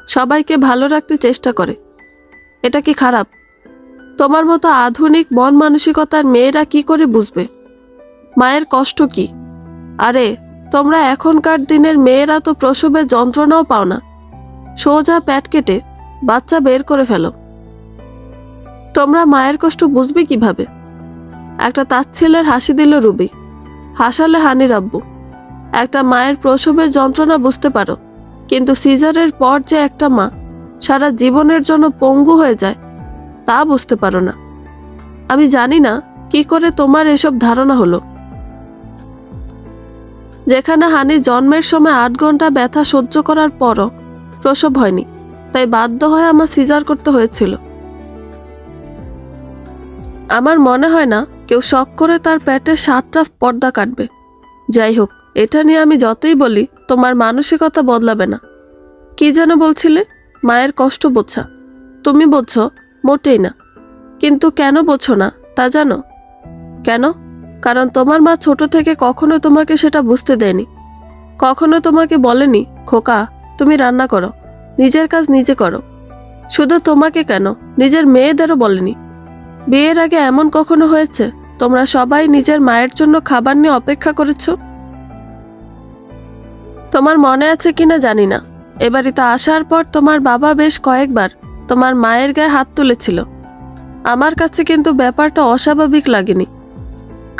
সবাইকে ভালো রাখতে চেষ্টা করে। এটা কি খারাপ? তোমার মতো আধুনিক মন মানসিকতার মেয়েরা কি করে বুঝবে মায়ের কষ্ট কি? আরে তোমরা এখনকার দিনের মেয়েরা তো প্রসবের যন্ত্রণাও পাও না, সোজা পেট কেটে বাচ্চা বের করে ফেলো। তোমরা মায়ের কষ্ট বুঝবে কিভাবে? একটা তাচ্ছিল্যের হাসি দিল রুবি। হাসালে হানির আব্বু। একটা মায়ের প্রসবের যন্ত্রণা বুঝতে পারো, কিন্তু সিজারের পর যে একটা মা সারা জীবনের জন্য পঙ্গু হয়ে যায় তা বুঝতে পারো না। আমি জানি না কি করে তোমার এসব ধারণা হলো। যেখানে হানি জন্মের সময় 8 ঘন্টা ব্যথা সহ্য করার পরও প্রসব হয়নি, তাই বাধ্য হয়ে আমার সিজার করতে হয়েছিল। আমার মনে হয় না কেউ শখ করে তার পেটে 7টা পর্দা কাটবে। যাই হোক, এটা নিয়ে আমি যতই বলি তোমার মানসিকতা বদলাবে না। কি যেন বলছিলে? মায়ের কষ্ট বোঝা। তুমি বোঝো? মোটেই না। কিন্তু কেন বোঝো না তা জানো? কেন? কারণ তোমার মা ছোট থেকে কখনো তোমাকে সেটা বুঝতে দেয়নি। কখনো তোমাকে বলেনি, খোকা তুমি রান্না করো, নিজের কাজ নিজে করো। শুধু তোমাকে কেন, নিজের মেয়েদেরও বলেনি। বিয়ের আগে এমন কখনো হয়েছে তোমরা সবাই নিজের মায়ের জন্য খাবার নিয়ে অপেক্ষা করেছো? তোমার মনে আছে কিনা জানি না, এ বাড়িতে আসার পর তোমার বাবা বেশ কয়েকবার তোমার মায়ের গায়ে হাত তুলেছিল। আমার কাছে কিন্তু ব্যাপারটা অস্বাভাবিক লাগেনি।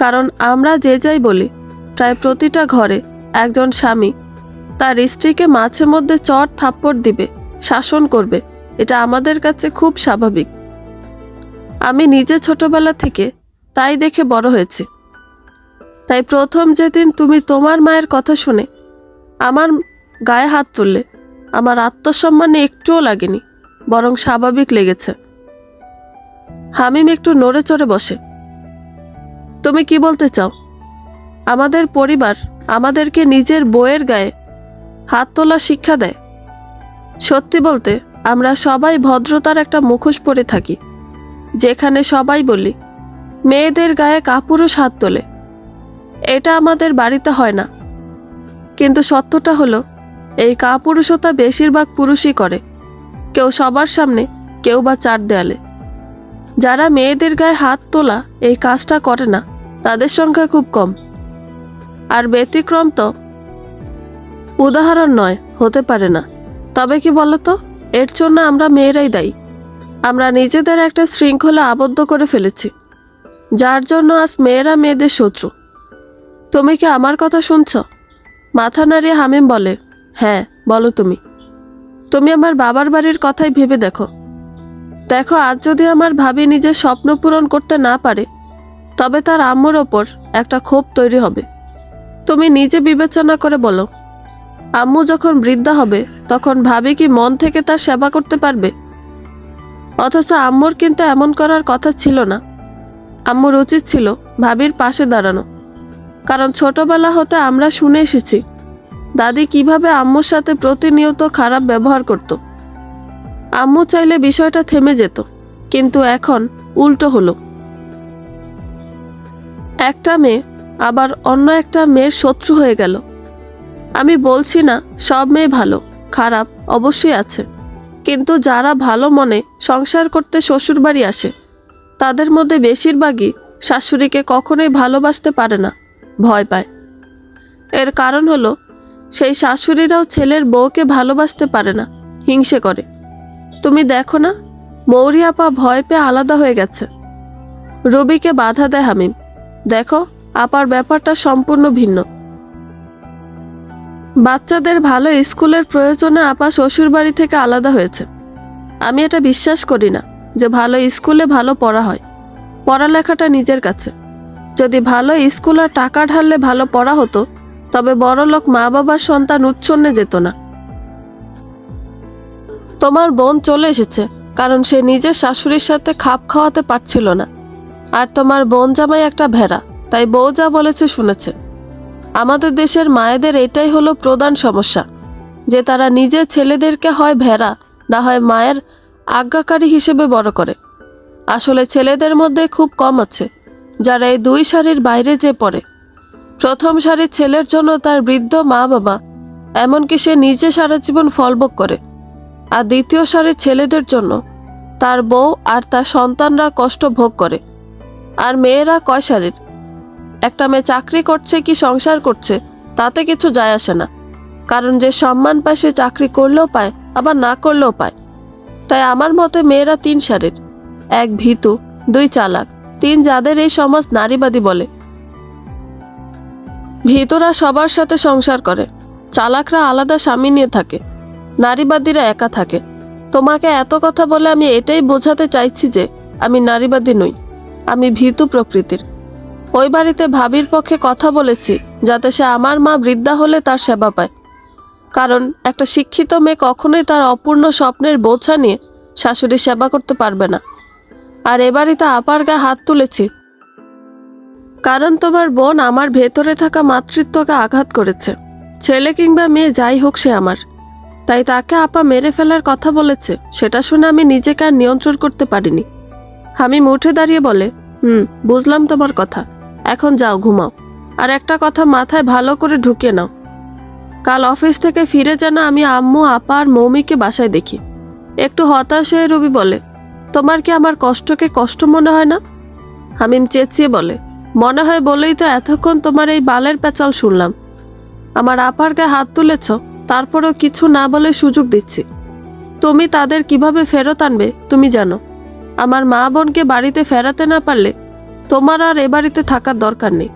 কারণ আমরা যে যাই বলি, প্রায় প্রতিটা ঘরে একজন স্বামী তার স্ত্রীকে মাঝে মধ্যে চড় থাপ্পড় দিবে, শাসন করবে। এটা আমাদের কাছে খুব স্বাভাবিক। আমি নিজে ছোটবেলা থেকে তাই দেখে বড় হয়েছি। তাই প্রথম যেদিন তুমি তোমার মায়ের কথা শুনে আমার গায়ে হাত তুললে, আমার আত্মসম্মানে একটুও লাগেনি, বরং স্বাভাবিক লেগেছে। হামিম একটু নড়ে চড়ে বসে। তুমি কি বলতে চাও? আমাদের পরিবার আমাদেরকে নিজের বউয়ের গায়ে হাত তোলা শিক্ষা দেয়? সত্যি বলতে, আমরা সবাই ভদ্রতার একটা মুখোশ পরে থাকি, যেখানে সবাই বলি মেয়েদের গায়ে কাপুরুষ হাত তোলে। এটা আমাদের বাড়িতে হয় না। কিন্তু সত্যটা হলো, এই কাপুরুষতা বেশিরভাগ পুরুষই করে, কেউ সবার সামনে, কেউ বা 4 দেয়ালে। যারা মেয়েদের গায়ে হাত তোলা এই কাজটা করে না তাদের সংখ্যা খুব কম। আর ব্যতিক্রম তো উদাহরণ নয়, হতে পারে না। তবে কি বলতো, এর জন্য আমরা মেয়েরাই দায়ী। আমরা নিজেদের একটা শৃঙ্খলা আবদ্ধ করে ফেলেছি, যার জন্য আজ মেয়েরা মেয়েদের শত্রু। তুমি কি আমার কথা শুনছ? মাথা নাড়িয়ে হামিম বলে, হ্যাঁ বলো। তুমি আমার বাবার বাড়ির কথাই ভেবে দেখো। দেখো, আজ যদি আমার ভাবি নিজের স্বপ্ন পূরণ করতে না পারে, তবে তার আম্মুর ওপর একটা ক্ষোভ তৈরি হবে। তুমি নিজে বিবেচনা করে বলো, আম্মু যখন বৃদ্ধা হবে তখন ভাবি কি মন থেকে তার সেবা করতে পারবে? অথচ আম্মুর কিন্তু এমন করার কথা ছিল না। আম্মুর উচিত ছিল ভাবির পাশে দাঁড়ানো। কারণ ছোটবেলা হতে আমরা শুনে এসেছি দাদি কিভাবে আম্মুর সাথে প্রতিনিয়ত খারাপ ব্যবহার করত। আম্মু চাইলে বিষয়টা থেমে যেত, কিন্তু এখন উল্টো হলো। একটা মেয়ে আবার অন্য একটা মেয়ের শত্রু হয়ে গেল। আমি বলছি না সব মেয়ে ভালো, খারাপ অবশ্যই আছে, কিন্তু যারা ভালো মনে সংসার করতে শ্বশুরবাড়ি আসে তাদের মধ্যে বেশিরভাগই শাশুড়িকে কখনোই ভালোবাসতে পারে না, ভয় পায়। এর কারণ হলো সেই শাশুড়িরাও ছেলের বউকে ভালোবাসতে পারে না, হিংসে করে। তুমি দেখো না, মৌরি আপা ভয় পেয়ে আলাদা হয়ে গেছে। রবিকে বাধা দেয় হামিম। দেখো, আপার ব্যাপারটা সম্পূর্ণ ভিন্ন। বাচ্চাদের ভালো স্কুলের প্রয়োজনে আপা শ্বশুরবাড়ি থেকে আলাদা হয়েছে। আমি এটা বিশ্বাস করি না যে ভালো স্কুলে ভালো পড়া হয়। পড়ালেখাটা নিজের কাছে। যদি ভালো স্কুল আর টাকা ঢাললে ভালো পড়া হতো, তবে বড়লোক মা বাবার সন্তান উচ্ছন্নে যেত না। তোমার বোন চলে এসেছে কারণ সে নিজের শাশুড়ির সাথে খাপ খাওয়াতে পারছিল না। আর তোমার বোন জামাই একটা ভেড়া, তাই বউ যা বলেছে শুনেছে। আমাদের দেশের মায়েদের এটাই হলো প্রধান সমস্যা, যে তারা নিজের ছেলেদেরকে হয় ভেড়া না হয় মায়ের আজ্ঞাকারী হিসেবে বড় করে। আসলে ছেলেদের মধ্যে খুব কম আছে যারা এই দুই সারির বাইরে যে পড়ে। প্রথম সারির ছেলের জন্য তার বৃদ্ধ মা বাবা, এমনকি সে নিজে সারা জীবন ফলভোগ করে। আর দ্বিতীয় সারির ছেলেদের জন্য তার বউ আর তার সন্তানরা কষ্ট ভোগ করে। আর মেয়েরা কয় সারির? একটা মেয়ে চাকরি করছে কি সংসার করছে তাতে কিছু যায় আসে না, কারণ যে সম্মান পায় সে চাকরি করলেও পায়, আবার না করলেও পায়। তাই আমার মতে মেয়েরা তিন সারির: এক ভীতু, দুই চালাক, তিন যাদের এই সমাজ নারীবাদী বলে। ভীতুরা সবার সাথে সংসার করে, চালাকরা আলাদা স্বামী নিয়ে থাকে, নারীবাদীরা একা থাকে। তোমাকে এত কথা বলে আমি এটাই বোঝাতে চাইছি যে আমি নারীবাদী নই, আমি ভীতু প্রকৃতির। ওই বাড়িতে ভাবির পক্ষে কথা বলেছি যাতে সে আমার মা বৃদ্ধা হলে তার সেবা পায়। কারণ একটা শিক্ষিত মেয়ে কখনোই তার অপূর্ণ স্বপ্নের বোঝা নিয়ে শাশুড়ির সেবা করতে পারবে না। আর এ বাড়িতে আপার গায়ে হাত তুলেছি কারণ তোমার বোন আমার ভেতরে থাকা মাতৃত্বকে আঘাত করেছে। ছেলে কিংবা মেয়ে যাই হোক সে আমার, তাই তাকে আপা মেরে ফেলার কথা বলেছে। সেটা শুনে আমি নিজেকে আর নিয়ন্ত্রণ করতে পারিনি। হামিম উঠে দাঁড়িয়ে বলে, বুঝলাম তোমার কথা, এখন যাও ঘুমাও। আর একটা কথা মাথায় ভালো করে ঢুকিয়ে নাও, কাল অফিস থেকে ফিরে যেন আমি আম্মু, আপা আর মৌমিকে বাসায় দেখি। একটু হতাশ হয়ে রবি বলে, তোমার কি আমার কষ্টকে কষ্ট মনে হয় না? হামিম চেঁচিয়ে বলে, মনে হয় বলেই তো এতক্ষণ তোমার এই বালের পেঁচাল শুনলাম। আমার আপার গায়ে হাত তুলেছ, তারপরেও কিছু না বলে সুযোগ দিচ্ছি। তুমি তাদের কিভাবে ফেরত আনবে তুমি জানো। আমার মা বোনকে বাড়িতে ফেরাতে না পারলে তোমার আর এ বাড়িতে থাকার দরকার নেই।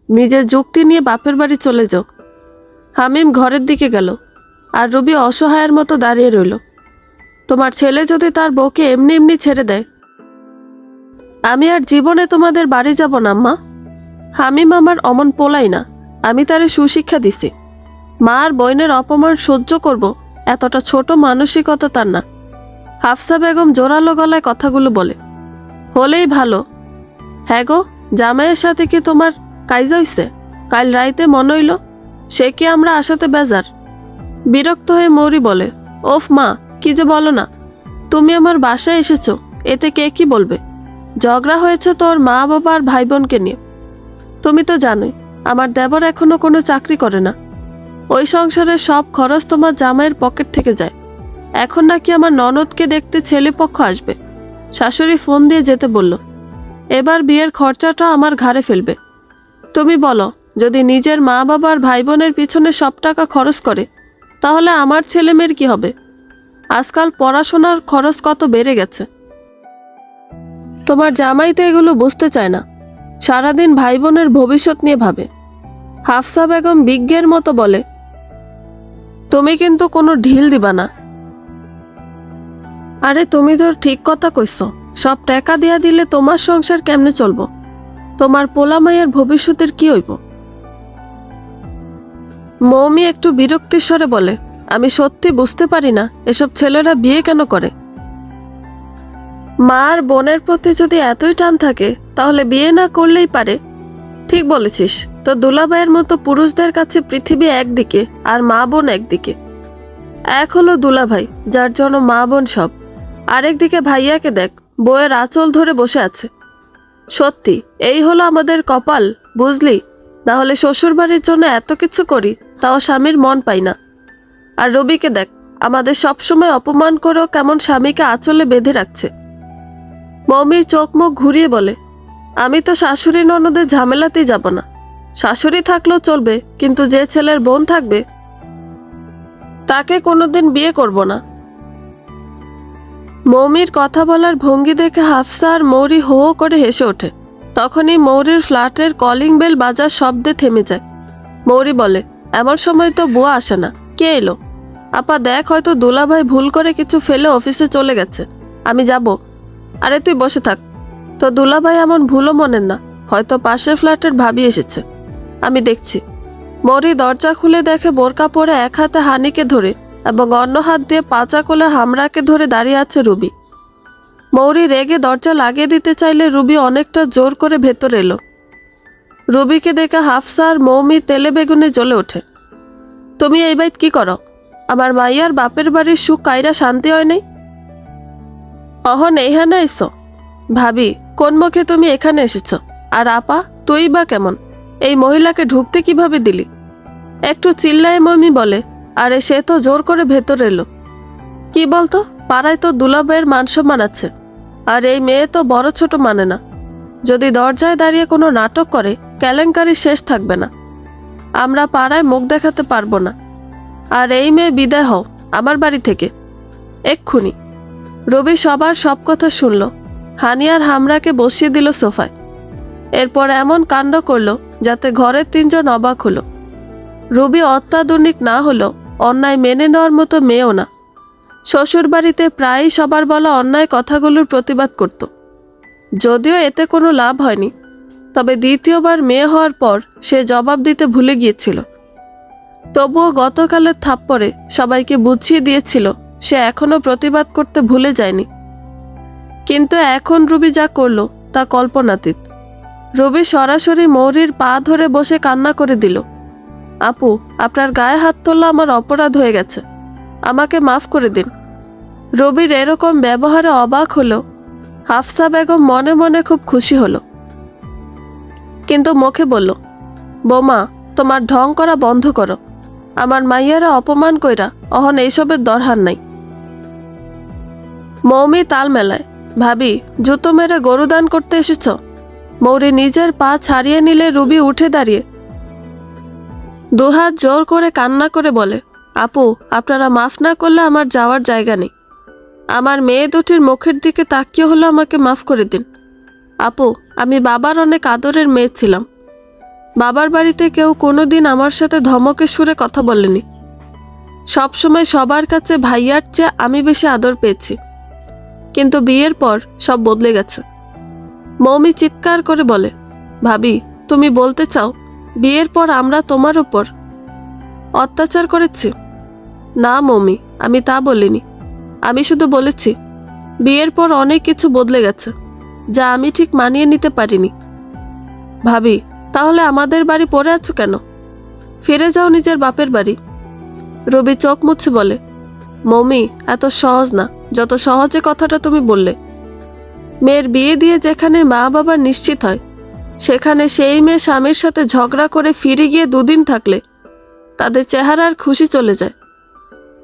নিজের যুক্তি নিয়ে বাপের বাড়ি চলে যাও। হামিম ঘরের দিকে গেল, আর রবি অসহায়ের মতো দাঁড়িয়ে রইল। তোমার ছেলে যদি তার বউকে এমনি এমনি ছেড়ে দেয়, আমি আর জীবনে তোমাদের বাড়ি যাব না মা। হামিম আমার অমন পোলাই না, আমি তারে সুশিক্ষা দিছি। মা আর বোনের অপমান সহ্য করব এতটা ছোট মানসিকতা তার না। হাফসা বেগম জোরালো গলায় কথাগুলো বলে, হলেই ভালো। হ্যাঁ গো, জামাইয়ের সাথে কি তোমার কাইজা হইছে? কাল রাইতে মনে হইল সে কি আমরা আসাতে বেজার। বিরক্ত হয়ে মৌরি বলে, ওফ মা, কি যে বলো না। তুমি আমার বাসায় এসেছো, এতে কে কি বলবে? ঝগড়া হয়েছে তোর মা বাবা আর ভাই বোনকে নিয়ে। তুমি তো জানোই আমার দেবর এখনো কোনো চাকরি করে না। ওই সংসারের সব খরচ তোমার জামাইয়ের পকেট থেকে যায়। এখন নাকি আমার ননদকে দেখতে ছেলেপক্ষ আসবে। শাশুড়ি ফোন দিয়ে যেতে বলল। এবার বিয়ের খরচাটা আমার ঘাড়ে ফেলবে। তুমি বলো, যদি নিজের মা বাবার ভাই বোনের পিছনে সব টাকা খরচ করে, তাহলে আমার ছেলে মেয়ের কি হবে? আজকাল পড়াশোনার খরচ কত বেড়ে গেছে। তোমার জামাই তো এগুলো বুঝতে চায় না, সারাদিন ভাই বোনের ভবিষ্যৎ নিয়ে ভাবে। হাফসা বেগম বিজ্ঞের মতো বলে, তুমি কিন্তু কোনো ঢিল দিবা না। আরে তুমি তো ঠিক কথা কইছো, সব টাকা দিয়া দিলে তোমার সংসার কেমনে চলবো? তোমার পোলা মায়ের ভবিষ্যতের কি হইব? মৌমি একটু বিরক্তির স্বরে বলে, আমি সত্যি বুঝতে পারি না এসব ছেলেরা বিয়ে কেন করে। মা আর বোনের প্রতি যদি এতই টান থাকে তাহলে বিয়ে না করলেই পারে। ঠিক বলেছিস, তো দুলাভাইয়ের মতো পুরুষদের কাছে পৃথিবী একদিকে আর মা বোন একদিকে। এক হলো দুলাভাই, যার জন্য মা বোন সব, আরেকদিকে ভাইয়াকে দেখ, বউয়ের আঁচল ধরে বসে আছে। সত্যি এই হলো আমাদের কপাল, বুঝলি? না হলে শ্বশুর বাড়ির জন্য এত কিছু করি, তাও স্বামীর মন পাই না। আর রবিকে দেখ, আমাদের সবসময় অপমান করেও কেমন স্বামীকে আঁচলে বেঁধে রাখছে। মৌমির চোখ মুখ ঘুরিয়ে বলে, আমি তো শাশুড়ি ননদের ঝামেলাতেই যাব না। শাশুড়ি থাকলেও চলবে, কিন্তু যে ছেলের বোন থাকবে তাকে কোনোদিন বিয়ে করব না। মৌমির কথা বলার ভঙ্গি দেখে হাফসা আর মৌরি হো হো করে হেসে ওঠে। তখনই মৌরির ফ্ল্যাটের কলিং বেল বাজার শব্দে থেমে যায়। মৌরি বলে, এমন সময় তো বুয়া আসে না, কে এলো? আপা দেখ, হয়তো দুলাভাই ভুল করে কিছু ফেলে অফিসে চলে গেছে, আমি যাব। আরে তুই বসে থাক, তো দুলাভাই এমন ভুলও মনের না, হয়তো পাশের ফ্ল্যাটের ভাবি এসেছে, আমি দেখছি। মৌরি দরজা খুলে দেখে বোরকা পরে এক হাতে হানিকে ধরে এবং অন্য হাত দিয়ে পাচা কোলে হামরাকে ধরে দাঁড়িয়ে আছে রুবি। মৌরি রেগে দরজা লাগিয়ে দিতে চাইলে রুবি অনেকটা জোর করে ভেতর এলো। রুবিকে দেখে হাফসা আর মৌমি তেলে বেগুনে জ্বলে ওঠে। তুমি এই বাইত কি করো? আমার মাইয়ার বাপের বাড়ির সুখ কাইরা শান্তি হয় নাই? অহন এইখানে এসো? ভাবি, কোন মুখে তুমি এখানে এসেছ? আর আপা, তুই বা কেমন? এই মহিলাকে ঢুকতে কিভাবে দিলি? একটু চিল্লায় মমি বলে, আরে সে তো জোর করে ভেতর এলো। কি বলতো, পাড়ায় তো দুলাভাইয়ের মান সম্মান আছে, আর এই মেয়ে তো বড় ছোট মানে না। যদি দরজায় দাঁড়িয়ে কোনো নাটক করে, কেলেঙ্কারি শেষ থাকবে না। আমরা পাড়ায় মুখ দেখাতে পারবো না। আর এই মেয়ে বিদায় হও আমার বাড়ি থেকে, এক্ষুনি। রবি সবার সব কথা শুনল। হানি আর হামরাকে বসিয়ে দিল সোফায়। এরপর এমন কাণ্ড করলো যাতে ঘরের তিনজন অবাক হলো। রবি অত্যাধুনিক না হলো, অন্যায় মেনে নেওয়ার মতো মেয়েও না। শ্বশুর বাড়িতে প্রায়ই সবার বলা অন্যায় কথাগুলোর প্রতিবাদ করত, যদিও এতে কোনো লাভ হয়নি। তবে দ্বিতীয়বার মেয়ে হওয়ার পর সে জবাব দিতে ভুলে গিয়েছিল। তবুও গতকালের থাপ্পড়ে সবাইকে বুঝিয়ে দিয়েছিল সে এখনও প্রতিবাদ করতে ভুলে যায়নি। কিন্তু এখন রুবি যা করলো তা কল্পনাতীত। রবি সরাসরি মৌরির পা ধরে বসে কান্না করে দিল। আপু, আপনার গায়ে হাত তোলা আমার অপরাধ হয়ে গেছে, আমাকে মাফ করে দিন। রবির এরকম ব্যবহারে অবাক হলো। হাফসা বেগম মনে মনে খুব খুশি হলো, কিন্তু মুখে বলল, বোমা, তোমার ঢং করা বন্ধ করো। আমার মাইয়ারা অপমান কইরা অহন এইসবের দরহার নাই। মৌমি তাল মেলায়, ভাবি, জুতো মেরে গরু দান করতে এসেছ? মৌরি নিজের পা ছাড়িয়ে নিলে রুবি উঠে দাঁড়িয়ে দুহাত জোর করে কান্না করে বলে, আপু, আপনারা মাফ না করলে আমার যাওয়ার জায়গা নেই। আমার মেয়ে দুটির মুখের দিকে তাকিয়ে হলো আমাকে মাফ করে দিন। আপু, আমি বাবার অনেক আদরের মেয়ে ছিলাম। বাবার বাড়িতে কেউ কোনোদিন আমার সাথে ধমকের সুরে কথা বলেনি। সবসময় সবার কাছে ভাইয়ার চেয়ে আমি বেশি আদর পেয়েছি। কিন্তু বিয়ের পর সব বদলে গেছে। মৌমি চিৎকার করে বলে, ভাবি, তুমি বলতে চাও বিয়ের পর আমরা তোমার উপর অত্যাচার করেছি? না মৌমি, আমি তা বলিনি। আমি শুধু বলেছি বিয়ের পর অনেক কিছু বদলে গেছে, যা আমি ঠিক মানিয়ে নিতে পারিনি। ভাবি, তাহলে আমাদের বাড়ি পড়ে আছো কেন? ফিরে যাও নিজের বাপের বাড়ি। রবি চোখ মুছে বলে, মৌমি, এত সহজ না যত সহজে কথাটা তুমি বললে। মেয়ের বিয়ে দিয়ে যেখানে মা বাবা নিশ্চিত হয়, সেখানে সেই মেয়ে স্বামীর সাথে ঝগড়া করে ফিরে গিয়ে দুদিন থাকলে তাদের চেহারার খুশি চলে যায়।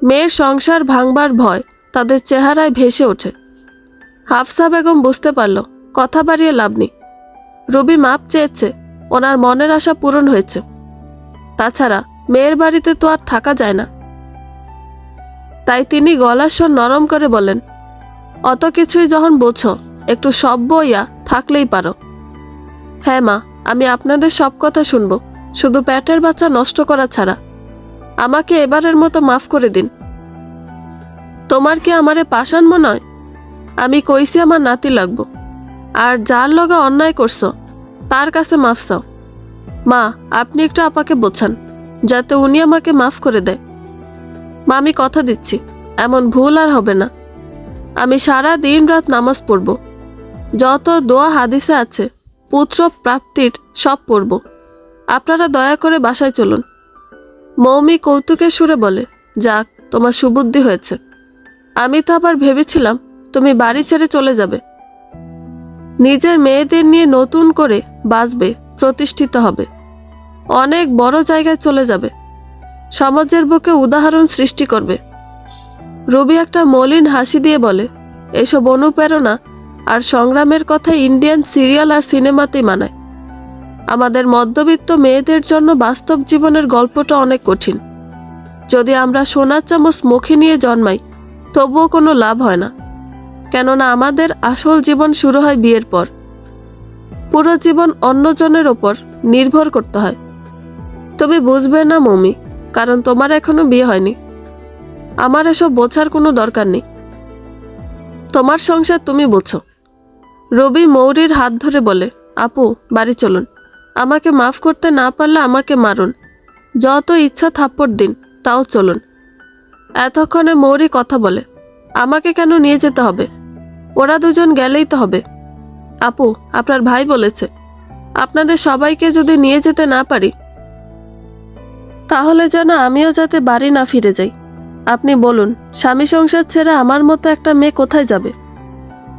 মেয়ের সংসার ভাঙবার ভয় তাদের চেহারায় ভেসে ওঠে। হাফসা বেগম বুঝতে পারল কথা বাড়িয়ে লাভ নেই। রবি মাপ চেয়েছে, ওনার মনের আশা পূরণ হয়েছে। তাছাড়া মেয়ের বাড়িতে তো আর থাকা যায় না। তাই তিনি গলার স্বর নরম করে বলেন, অত কিছুই যখন বোঝো, একটু সভ্য ইয়া থাকলেই পারো। হ্যাঁ মা, আমি আপনাদের সব কথা শুনবো, শুধু পেটের বাচ্চা নষ্ট করা ছাড়া। আমাকে এবারের মতো মাফ করে দিন। তোমার কি আমারে পাষাণ মনে হয়? আমি কইছি আমার নাতি লাগবো, আর যার লগে অন্যায় করছো তার কাছে মাফ চাও। মা, আপনি একটু আপাকে বোঝান যাতে উনি আমাকে মাফ করে দেয়। মা, আমি কথা দিচ্ছি এমন ভুল আর হবে না। আমি সারা দিন রাত নামাজ পড়ব, যত দোয়া হাদিসে আছে পুত্র প্রাপ্তির সব পড়ব। আপনারা দয়া করে বাসায় চলুন। মৌমি কৌতুকের সুরে বলে, যাক, তোমার সুবুদ্ধি হয়েছে। আমি তো আবার ভেবেছিলাম তুমি বাড়ি ছেড়ে চলে যাবে, নিজের মেয়েদের নিয়ে নতুন করে বাঁচবে, প্রতিষ্ঠিত হবে, অনেক বড় জায়গায় চলে যাবে, সমাজের বুকে উদাহরণ সৃষ্টি করবে। রবি একটা মলিন হাসি দিয়ে বলে, এসব অনুপ্রেরণা আর সংগ্রামের কথা ইন্ডিয়ান সিরিয়াল আর সিনেমাতেই মানায়। আমাদের মধ্যবিত্ত মেয়েদের জন্য বাস্তব জীবনের গল্পটা অনেক কঠিন। যদি আমরা সোনার চামচ মুখে নিয়ে জন্মাই তবুও কোনো লাভ হয় না, কেননা আমাদের আসল জীবন শুরু হয় বিয়ের পর। পুরো জীবন অন্যজনের ওপর নির্ভর করতে হয়। তুমি বুঝবে না মমি, কারণ তোমার এখনো বিয়ে হয়নি। আমার এসব বোঝার কোনো দরকার নেই, তোমার সংসার তুমি বোঝো। রবি মৌরির হাত ধরে বলে, আপু, বাড়ি চলুন। আমাকে মাফ করতে না পারলে আমাকে মারুন, যত ইচ্ছা থাপ্পড় দিন, তাও চলুন। এতক্ষণে মৌরি কথা বলে, আমাকে কেন নিয়ে যেতে হবে? ওরা দুজন গেলেই তো হবে। আপু, আপনার ভাই বলেছে আপনাদের সবাইকে যদি নিয়ে যেতে না পারি তাহলে যেন আমিও যাতে বাড়ি না ফিরে যাই। আপনি বলুন, স্বামী সংসার ছেড়ে আমার মতো একটা মেয়ে কোথায় যাবে?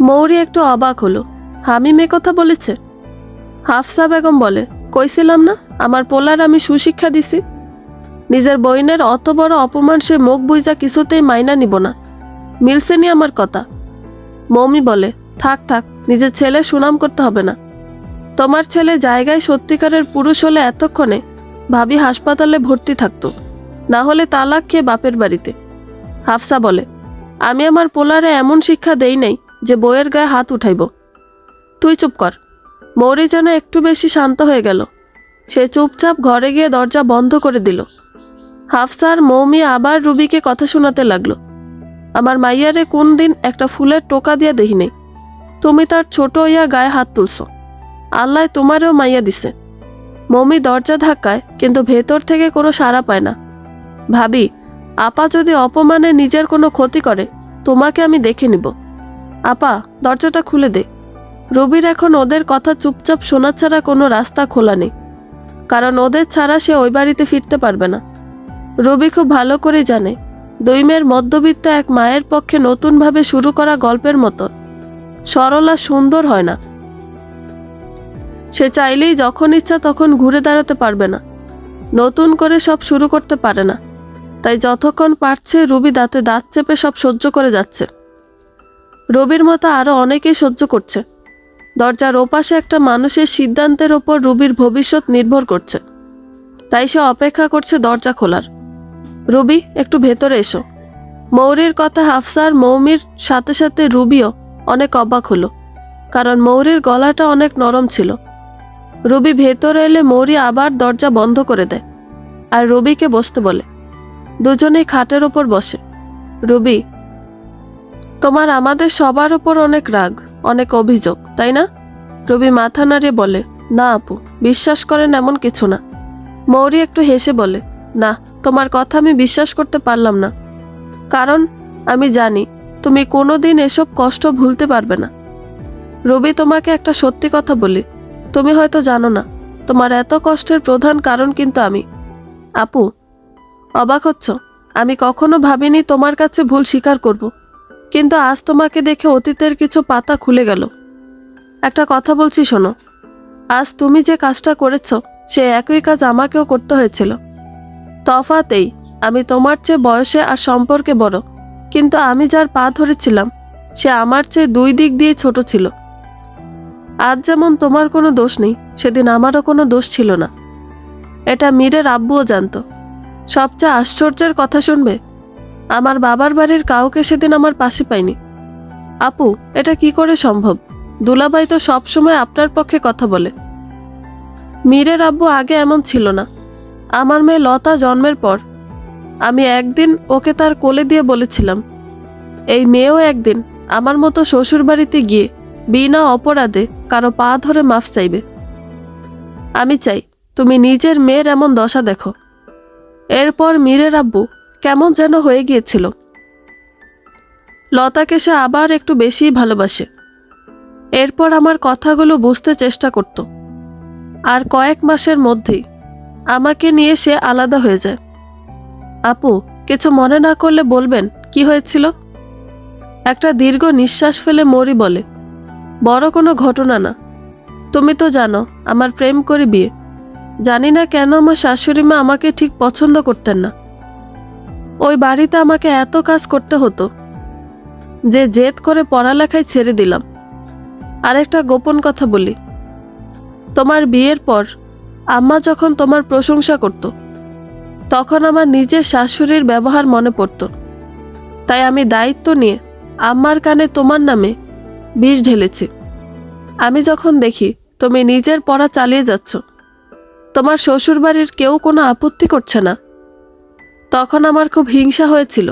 মৌরি একটু অবাক হলো। আমি মেয়ে কথা বলেছে? হাফসা বেগম বলে, কইছিলাম না আমার পোলার আমি সুশিক্ষা দিছি। নিজের বইনের অত বড় অপমান সে মুখ বুঝা কিছুতেই মাইনা নিব না। মিলছেনি আমার কথা? মৌমি বলে, থাক থাক, নিজের ছেলে সুনাম করতে হবে না। তোমার ছেলে জায়গায় সত্যিকারের পুরুষ হলে এতক্ষণে ভাবি হাসপাতালে ভর্তি থাকতো, না হলে তালাক খেয়ে বাপের বাড়িতে। হাফসা বলে, আমি আমার পোলারে এমন শিক্ষা দেই নাই যে বইয়ের গায়ে হাত উঠাইব। তুই চুপ কর। মৌরি যেন একটু বেশি শান্ত হয়ে গেল। সে চুপচাপ ঘরে গিয়ে দরজা বন্ধ করে দিল। হাফসার মৌমি আবার রুবিকে কথা শোনাতে লাগলো। আমার মাইয়ারে কোন দিন একটা ফুলের টোকা দিয়া দেখি নেই, তুমি তার ছোট হইয়া গায়ে হাত তুলছ। আল্লাহ তোমারেও মাইয়া দিছে। মৌমি দরজা ধাক্কায়, কিন্তু ভেতর থেকে কোনো সাড়া পায় না। ভাবি, আপা যদি অপমানে নিজের কোনো ক্ষতি করে তোমাকে আমি দেখে নিব। আপা, দরজাটা খুলে দে। রবির এখন ওদের কথা চুপচাপ শোনা ছাড়া কোনো রাস্তা খোলা নেই, কারণ ওদের ছাড়া সে ওই বাড়িতে ফিরতে পারবে না। রবি খুব ভালো করে জানে, দুই মেয়ের মধ্যবিত্ত এক মায়ের পক্ষে নতুনভাবে শুরু করা গল্পের মতো সরল আর সুন্দর হয় না। সে চাইলেই যখন ইচ্ছা তখন ঘুরে দাঁড়াতে পারবে না, নতুন করে সব শুরু করতে পারে না। তাই যতক্ষণ পারছে রবি দাঁতে দাঁত চেপে সব সহ্য করে যাচ্ছে। রবির মতো আরও অনেকেই সহ্য করছে। দরজার ওপাশে একটা মানুষের সিদ্ধান্তের ওপর রবির ভবিষ্যৎ নির্ভর করছে, তাই সে অপেক্ষা করছে দরজা খোলার। রবি, একটু ভেতরে এসো। মৌরির কথা হাফসার মৌমির সাথে সাথে রুবিও অনেক অবাক হলো, কারণ মৌরির গলাটা অনেক নরম ছিল। রবি ভেতরে এলে মৌরি আবার দরজা বন্ধ করে দেয় আর রবিকে বসতে বলে। দুজনেই খাটের ওপর বসে। রবি, তোমার আমাদের সবার ওপর অনেক রাগ, অনেক অভিযোগ, তাই না? রবি মাথা নাড়িয়ে বলে, না আপু, বিশ্বাস করেন এমন কিছু না। মৌরি একটু হেসে বলে, না, তোমার কথা আমি বিশ্বাস করতে পারলাম না, কারণ আমি জানি তুমি কোনোদিন এসব কষ্ট ভুলতে পারবে না। রবি, তোমাকে একটা সত্যি কথা বলি, তুমি হয়তো জানো না, তোমার এত কষ্টের প্রধান কারণ কিন্তু আমি। আপু, অবাক হচ্ছ? আমি কখনো ভাবিনি তোমার কাছে ভুল স্বীকার করব, কিন্তু আজ তোমাকে দেখে অতীতের কিছু পাতা খুলে গেল। একটা কথা বলছি শোনো, আজ তুমি যে কাজটা করেছ সে একই কাজ আমাকেও করতে হয়েছিল। তফাৎ এই, আমি তোমার চেয়ে বয়সে আর সম্পর্কে বড়, কিন্তু আমি যার পা ধরেছিলাম সে আমার চেয়ে দুই দিক দিয়ে ছোট ছিল। আজ যেমন তোমার কোনো দোষ নেই, সেদিন আমারও কোনো দোষ ছিল না। এটা মীরের আব্বুও জানতো। সবচেয়ে আশ্চর্যের কথা শুনবে, আমার বাবার বাড়ির কাউকে সেদিন আমার পাশে পাইনি। আপু, এটা কি করে সম্ভব? দুলাভাই তো সবসময় আপনার পক্ষে কথা বলে। মীরের আব্বু আগে এমন ছিল না। আমার মেয়ে লতা জন্মের পর আমি একদিন ওকে তার কোলে দিয়ে বলেছিলাম, এই মেয়েও একদিন আমার মতো শ্বশুরবাড়িতে গিয়ে বিনা অপরাধে কারো পা ধরে মাফ চাইবে? আমি চাই তুমি নিজের মেয়ের এমন দশা দেখো। এরপর মীরের আব্বু কেমন যেন হয়ে গিয়েছিল। লতাকে সে আবার একটু বেশিই ভালোবাসে। এরপর আমার কথাগুলো বুঝতে চেষ্টা করত, আর কয়েক মাসের মধ্যেই আমাকে নিয়ে সে আলাদা হয়ে যায়। আপু, কিছু মনে না করলে বলবেন কি হয়েছিল? একটা দীর্ঘ নিঃশ্বাস ফেলে মরি বলে, বড় কোনো ঘটনা না। তুমি তো জানো আমার প্রেম করে বিয়ে। জানি না কেন আমার শাশুড়ি মা আমাকে ঠিক পছন্দ করতেন না। ওই বাড়িতে আমাকে এত কাজ করতে হতো যে জেদ করে পড়ালেখায় ছেড়ে দিলাম। আর একটা গোপন কথা বলি, তোমার বিয়ের পর আম্মা যখন তোমার প্রশংসা করত, তখন আমার নিজের শাশুড়ির ব্যবহার মনে পড়ত। তাই আমি দায়িত্ব নিয়ে আম্মার কানে তোমার নামে বিষ ঢেলেছি। আমি যখন দেখি তুমি নিজের পড়া চালিয়ে যাচ্ছ, তোমার শ্বশুরবাড়ির কেউ কোনো আপত্তি করছে না, তখন আমার খুব হিংসা হয়েছিল।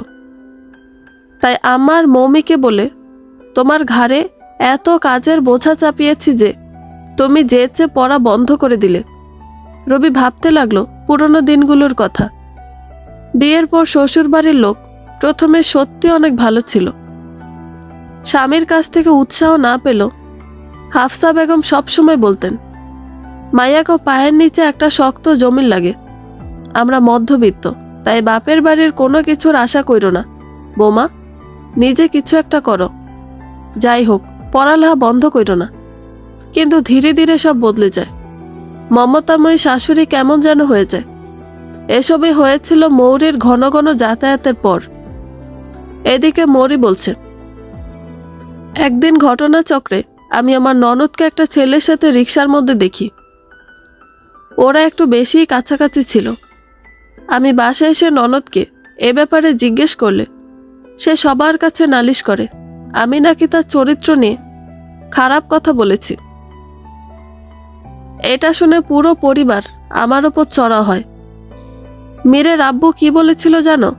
তাই আমার মৌমিকে বলে তোমার ঘাড়ে এত কাজের বোঝা চাপিয়েছি যে তুমি যেচে পড়া বন্ধ করে দিলে। রবি ভাবতে লাগলো পুরনো দিনগুলোর কথা। বিয়ের পর শ্বশুরবাড়ির লোক প্রথমে সত্যি অনেক ভালো ছিল। স্বামীর কাছ থেকে উৎসাহ না পেল হাফসা বেগম সবসময় বলতেন, মাইয়াকে পায়ের নিচে একটা শক্ত জমিন লাগে। আমরা মধ্যবিত্ত, তাই বাপের বাড়ির কোনো কিছুর আশা কইরো না বোমা, নিজে কিছু একটা করো। যাই হোক, পড়ালেখা বন্ধ কইরো না। কিন্তু ধীরে ধীরে সব বদলে যায়। মমতাময়ী শাশুড়ি কেমন যেন হয়ে যায়। এসবই হয়েছিল মৌরির ঘন ঘন যাতায়াতের পর। এদিকে মৌরি বলছে, একদিন ঘটনাচক্রে আমি আমার ননদকে একটা ছেলের সাথে রিকশার মধ্যে দেখি। ওরা একটু বেশিই কাছাকাছি ছিল। আমি বাসায় এসে ননদকে এ ব্যাপারে জিজ্ঞেস করলে সে সবার কাছে নালিশ করে আমি নাকি তার চরিত্র নিয়ে খারাপ কথা বলেছি। এটা শুনে পুরো পরিবার আমার ওপর চড়া হয়। মীরের আব্বু কি বলেছিল জানো?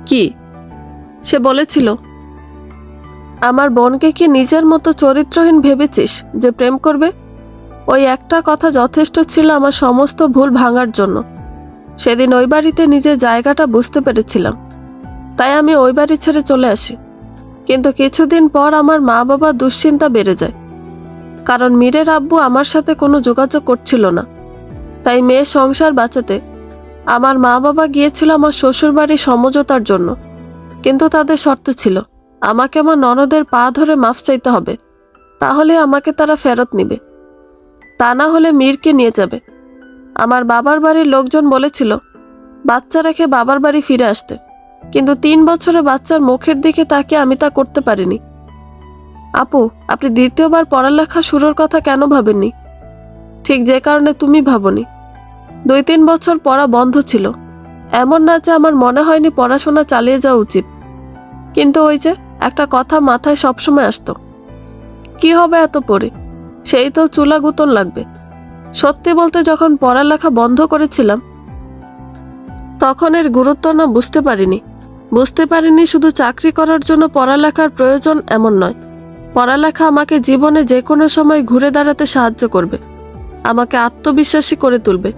কি? সে বলেছিল, আমার বোনকে কি নিজের মতো চরিত্রহীন ভেবেছিস যে প্রেম করবে? ওই একটা কথা যথেষ্ট ছিল আমার সমস্ত ভুল ভাঙার জন্য। সেদিন ওই বাড়িতে নিজের জায়গাটা বুঝতে পেরেছিলাম, তাই আমি ওই বাড়ি ছেড়ে চলে আসি। কিন্তু কিছুদিন পর আমার মা বাবা দুশ্চিন্তা বেড়ে যায়, কারণ মীরের আব্বু আমার সাথে কোনো যোগাযোগ করছিল না। তাই মেয়ের সংসার বাঁচাতে আমার মা বাবা গিয়েছিল আমার শ্বশুরবাড়ি সমঝোতার জন্য। কিন্তু তাদের শর্ত ছিল আমাকে আমার ননদের পা ধরে মাফ চাইতে হবে, তাহলে আমাকে তারা ফেরত নিবে, তা না হলে মীরকে নিয়ে যাবে। আমার বাবার বাড়ির লোকজন বলেছিল বাচ্চা রেখে বাবার বাড়ি ফিরে আসতে, কিন্তু 3 বছরে বাচ্চার মুখের দিকে তাকিয়ে আমি তা করতে পারিনি। আপু, আপনি দ্বিতীয়বার পড়ালেখা শুরুর কথা কেন ভাবেননি? ঠিক যে কারণে তুমি ভাবনি। 2-3 বছর পড়া বন্ধ ছিল। এমন না যে আমার মনে হয়নি পড়াশোনা চালিয়ে যাওয়া উচিত, কিন্তু ওই যে একটা কথা মাথায় সবসময় আসতো, কি হবে এত পড়ে? সেই তো চুলা গুতন লাগবে। সত্যি বলতে যখন পড়ালেখা বন্ধ করেছিলাম তখন এর গুরুত্ব না বুঝতে পারিনি শুধু চাকরি করার জন্য পড়ালেখার প্রয়োজন এমন নয়। পড়ালেখা আমাকে জীবনে যে কোনো সময় ঘুরে দাঁড়াতে সাহায্য করবে, আমাকে আত্মবিশ্বাসী করে তুলবে।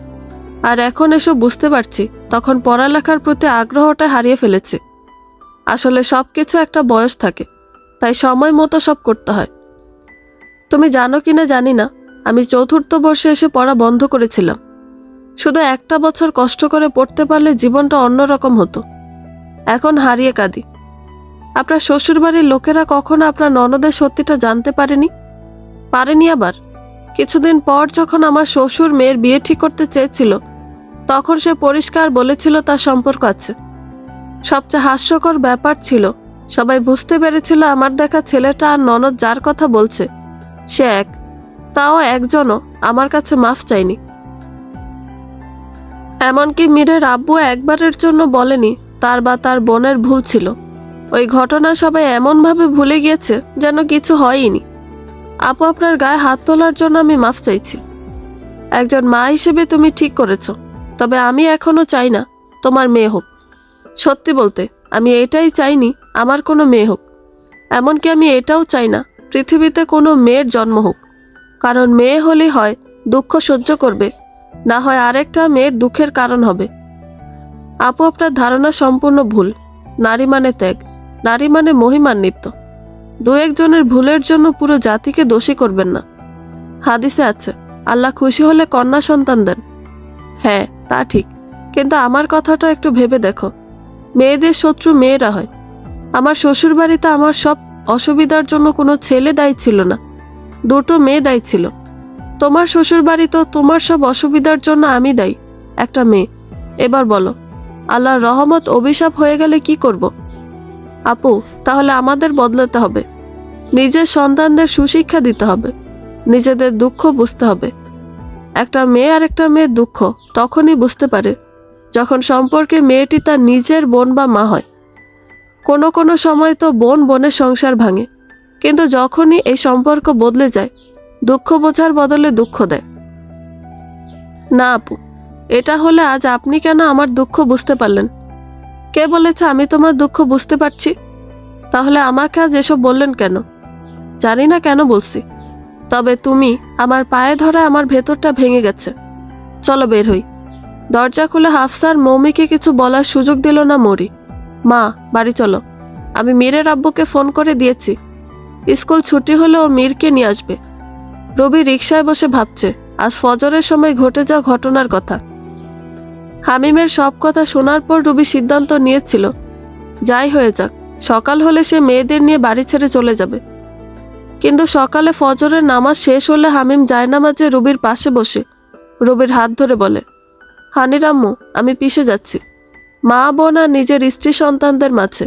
আর এখন এসব বুঝতে পারছি তখন পড়ালেখার প্রতি আগ্রহটা হারিয়ে ফেলেছে। আসলে সবকিছু একটা বয়স থাকে, তাই সময় মতো সব করতে হয়। তুমি জানো কিনা জানি না, আমি 4র্থ বর্ষে এসে পড়া বন্ধ করেছিলাম। শুধু একটা বছর কষ্ট করে পড়তে পারলে জীবনটা অন্যরকম হতো। এখন হারিয়ে কাঁদি। আপনার শ্বশুরবাড়ির লোকেরা কখনো আপনার ননদের সত্যিটা জানতে পারেনি। আবার কিছুদিন পর যখন আমার শ্বশুর মেয়ের বিয়ে ঠিক করতে চেয়েছিল, তখন সে পরিষ্কার বলেছিল তার সম্পর্ক আছে। সবচেয়ে হাস্যকর ব্যাপার ছিল, সবাই বুঝতে পেরেছিল আমার দেখা ছেলেটা আর ননদ যার কথা বলছে সে এক, তাও একজনও আমার কাছে মাফ চাইনি। এমনকি মীরের আব্বু একবারের জন্য বলেনি তার বা তার বোনের ভুল ছিল। ওই ঘটনা সবাই এমনভাবে ভুলে গিয়েছে যেন কিছু হয়ইনি। আপু, আপনার গায়ে হাত তোলার জন্য আমি মাফ চাইছি। একজন মা হিসেবে তুমি ঠিক করেছ, তবে আমি এখনো চাই না তোমার মেয়ে হোক। সত্যি বলতে আমি এটাই চাইনি আমার কোনো মেয়ে হোক। এমনকি আমি এটাও চাই না পৃথিবীতে কোনো মেয়ের জন্ম হোক, কারণ মেয়ে হলেই হয় দুঃখ সহ্য করবে, না হয় আরেকটা মেয়ের দুঃখের কারণ হবে। আপু, আপনার ধারণা সম্পূর্ণ ভুল। নারী মানে ত্যাগ, নারী মানে মহিমান্বিত। দু একজনের ভুলের জন্য পুরো জাতিকে দোষী করবেন না। হাদিসে আছে, আল্লাহ খুশি হলে কন্যা সন্তান দেন। হ্যাঁ, তা ঠিক, কিন্তু আমার কথাটা একটু ভেবে দেখো। মেয়েদের শত্রু মেয়েরা হয়। আমার শ্বশুরবাড়িতে আমার সব অসুবিধার জন্য কোনো ছেলে দায়ী ছিল না, দুটো মেয়ে দায়ী ছিল। তোমার শ্বশুরবাড়িতেও তোমার সব অসুবিধার জন্য আমি দায়ী, একটা মেয়ে। এবার বলো, আল্লাহর রহমত অভিশাপ হয়ে গেলে কি করব? আপু, তাহলে আমাদের বদলাতে হবে। নিজের সন্তানদের সুশিক্ষা দিতে হবে, নিজেদের দুঃখ বুঝতে হবে। একটা মেয়ে আর একটা মেয়ের দুঃখ তখনই বুঝতে পারে যখন সম্পর্কে মেয়েটি তার নিজের বোন বা মা হয়। কোনো কোনো সময় তো বোন বোনের সংসার ভাঙে, কিন্তু যখনই এই সম্পর্ক বদলে যায়, দুঃখ বোঝার বদলে দুঃখ দেয়। না আপু, এটা হলে আজ আপনি কেন আমার দুঃখ বুঝতে পারলেন? কে বলেছে আমি তোমার দুঃখ বুঝতে পারছি? তাহলে আমাকে আজ এসব বললেন কেন? জানি না কেন বলছি, তবে তুমি আমার পায়ে ধরা আমার ভেতরটা ভেঙে গেছে। চলো বের হই। দরজা খুলে হাফসার মৌমিকে কিছু বলার সুযোগ দিল না মরি। মা, বাড়ি চলো। আমি মীরের আব্বুকে ফোন করে দিয়েছি, স্কুল ছুটি হলে ও মীরকে নিয়ে আসবে। রবি রিকশায় বসে ভাবছে আজ ফজরের সময় ঘটে যাওয়া ঘটনার কথা। হামিমের সব কথা শোনার পর রবি সিদ্ধান্ত নিয়েছিল, যাই হয়ে যাক, সকাল হলে সে মেয়েদের নিয়ে বাড়ি ছেড়ে চলে যাবে। কিন্তু সকালে ফজরের নামাজ শেষ হলে হামিম জায়নামাজে রবির পাশে বসে রবির হাত ধরে বলে, হানির আম্মু, আমি পিছে যাচ্ছি। মা বোন আর নিজের স্ত্রী সন্তানদের মাঝে।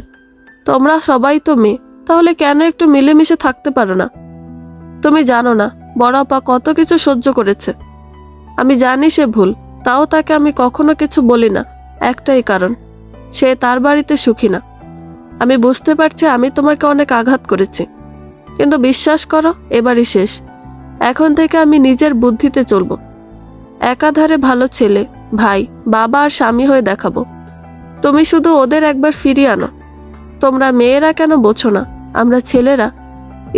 তোমরা সবাই তো মেয়ে, তাহলে কেন একটু মিলেমিশে থাকতে পারো না? তুমি জানো না বড় আপা কত কিছু সহ্য করেছে। আমি জানি সে ভুল, তাও তাকে আমি কখনো কিছু বলি না, একটাই কারণ, সে তার বাড়িতে সুখী না। আমি বুঝতে পারছি আমি তোমাকে অনেক আঘাত করেছি, কিন্তু বিশ্বাস করো, এবারই শেষ। এখন থেকে আমি নিজের বুদ্ধিতে চলবো। একাধারে ভালো ছেলে, ভাই, বাবা আর স্বামী হয়ে দেখাবো। তুমি শুধু ওদের একবার ফিরিয়ে আনো। তোমরা মেয়েরা কেন বোঝো না, আমরা ছেলেরা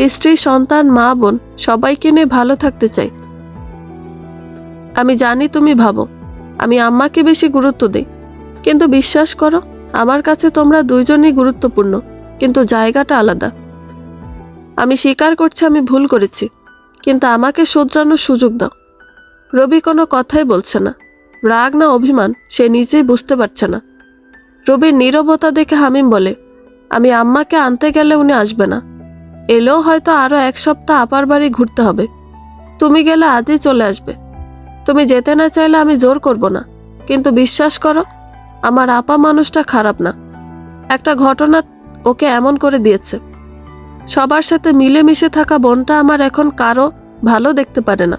স্ত্রী, সন্তান, মা বোন সবাইকে নিয়ে ভালো থাকতে চাই। আমি জানি তুমি ভাবো আমি আম্মাকে বেশি গুরুত্ব দিই, কিন্তু বিশ্বাস করো, আমার কাছে তোমরা দুইজনই গুরুত্বপূর্ণ, কিন্তু জায়গাটা আলাদা। আমি স্বীকার করছি আমি ভুল করেছি, কিন্তু আমাকে শোধরানোর সুযোগ দাও। রবি কোনো কথাই বলছে না, রাগ না অভিমান সে নিজেই বুঝতে পারছে না। রবির নীরবতা দেখে হামিম বলে, আমি আম্মাকে আনতে গেলে উনি আসবে না, এলেও হয়তো আরো 1 সপ্তাহ আপার বাড়ি ঘুরতে হবে। তুমি গেলে আজই চলে আসবে। তুমি যেতে না চাইলে আমি জোর করব না, কিন্তু বিশ্বাস করো, আমার আপা মানুষটা খারাপ না। একটা ঘটনা ওকে এমন করে দিয়েছে। সবার সাথে মিলেমিশে থাকা বোনটা আমার এখন কারো ভালো দেখতে পারে না।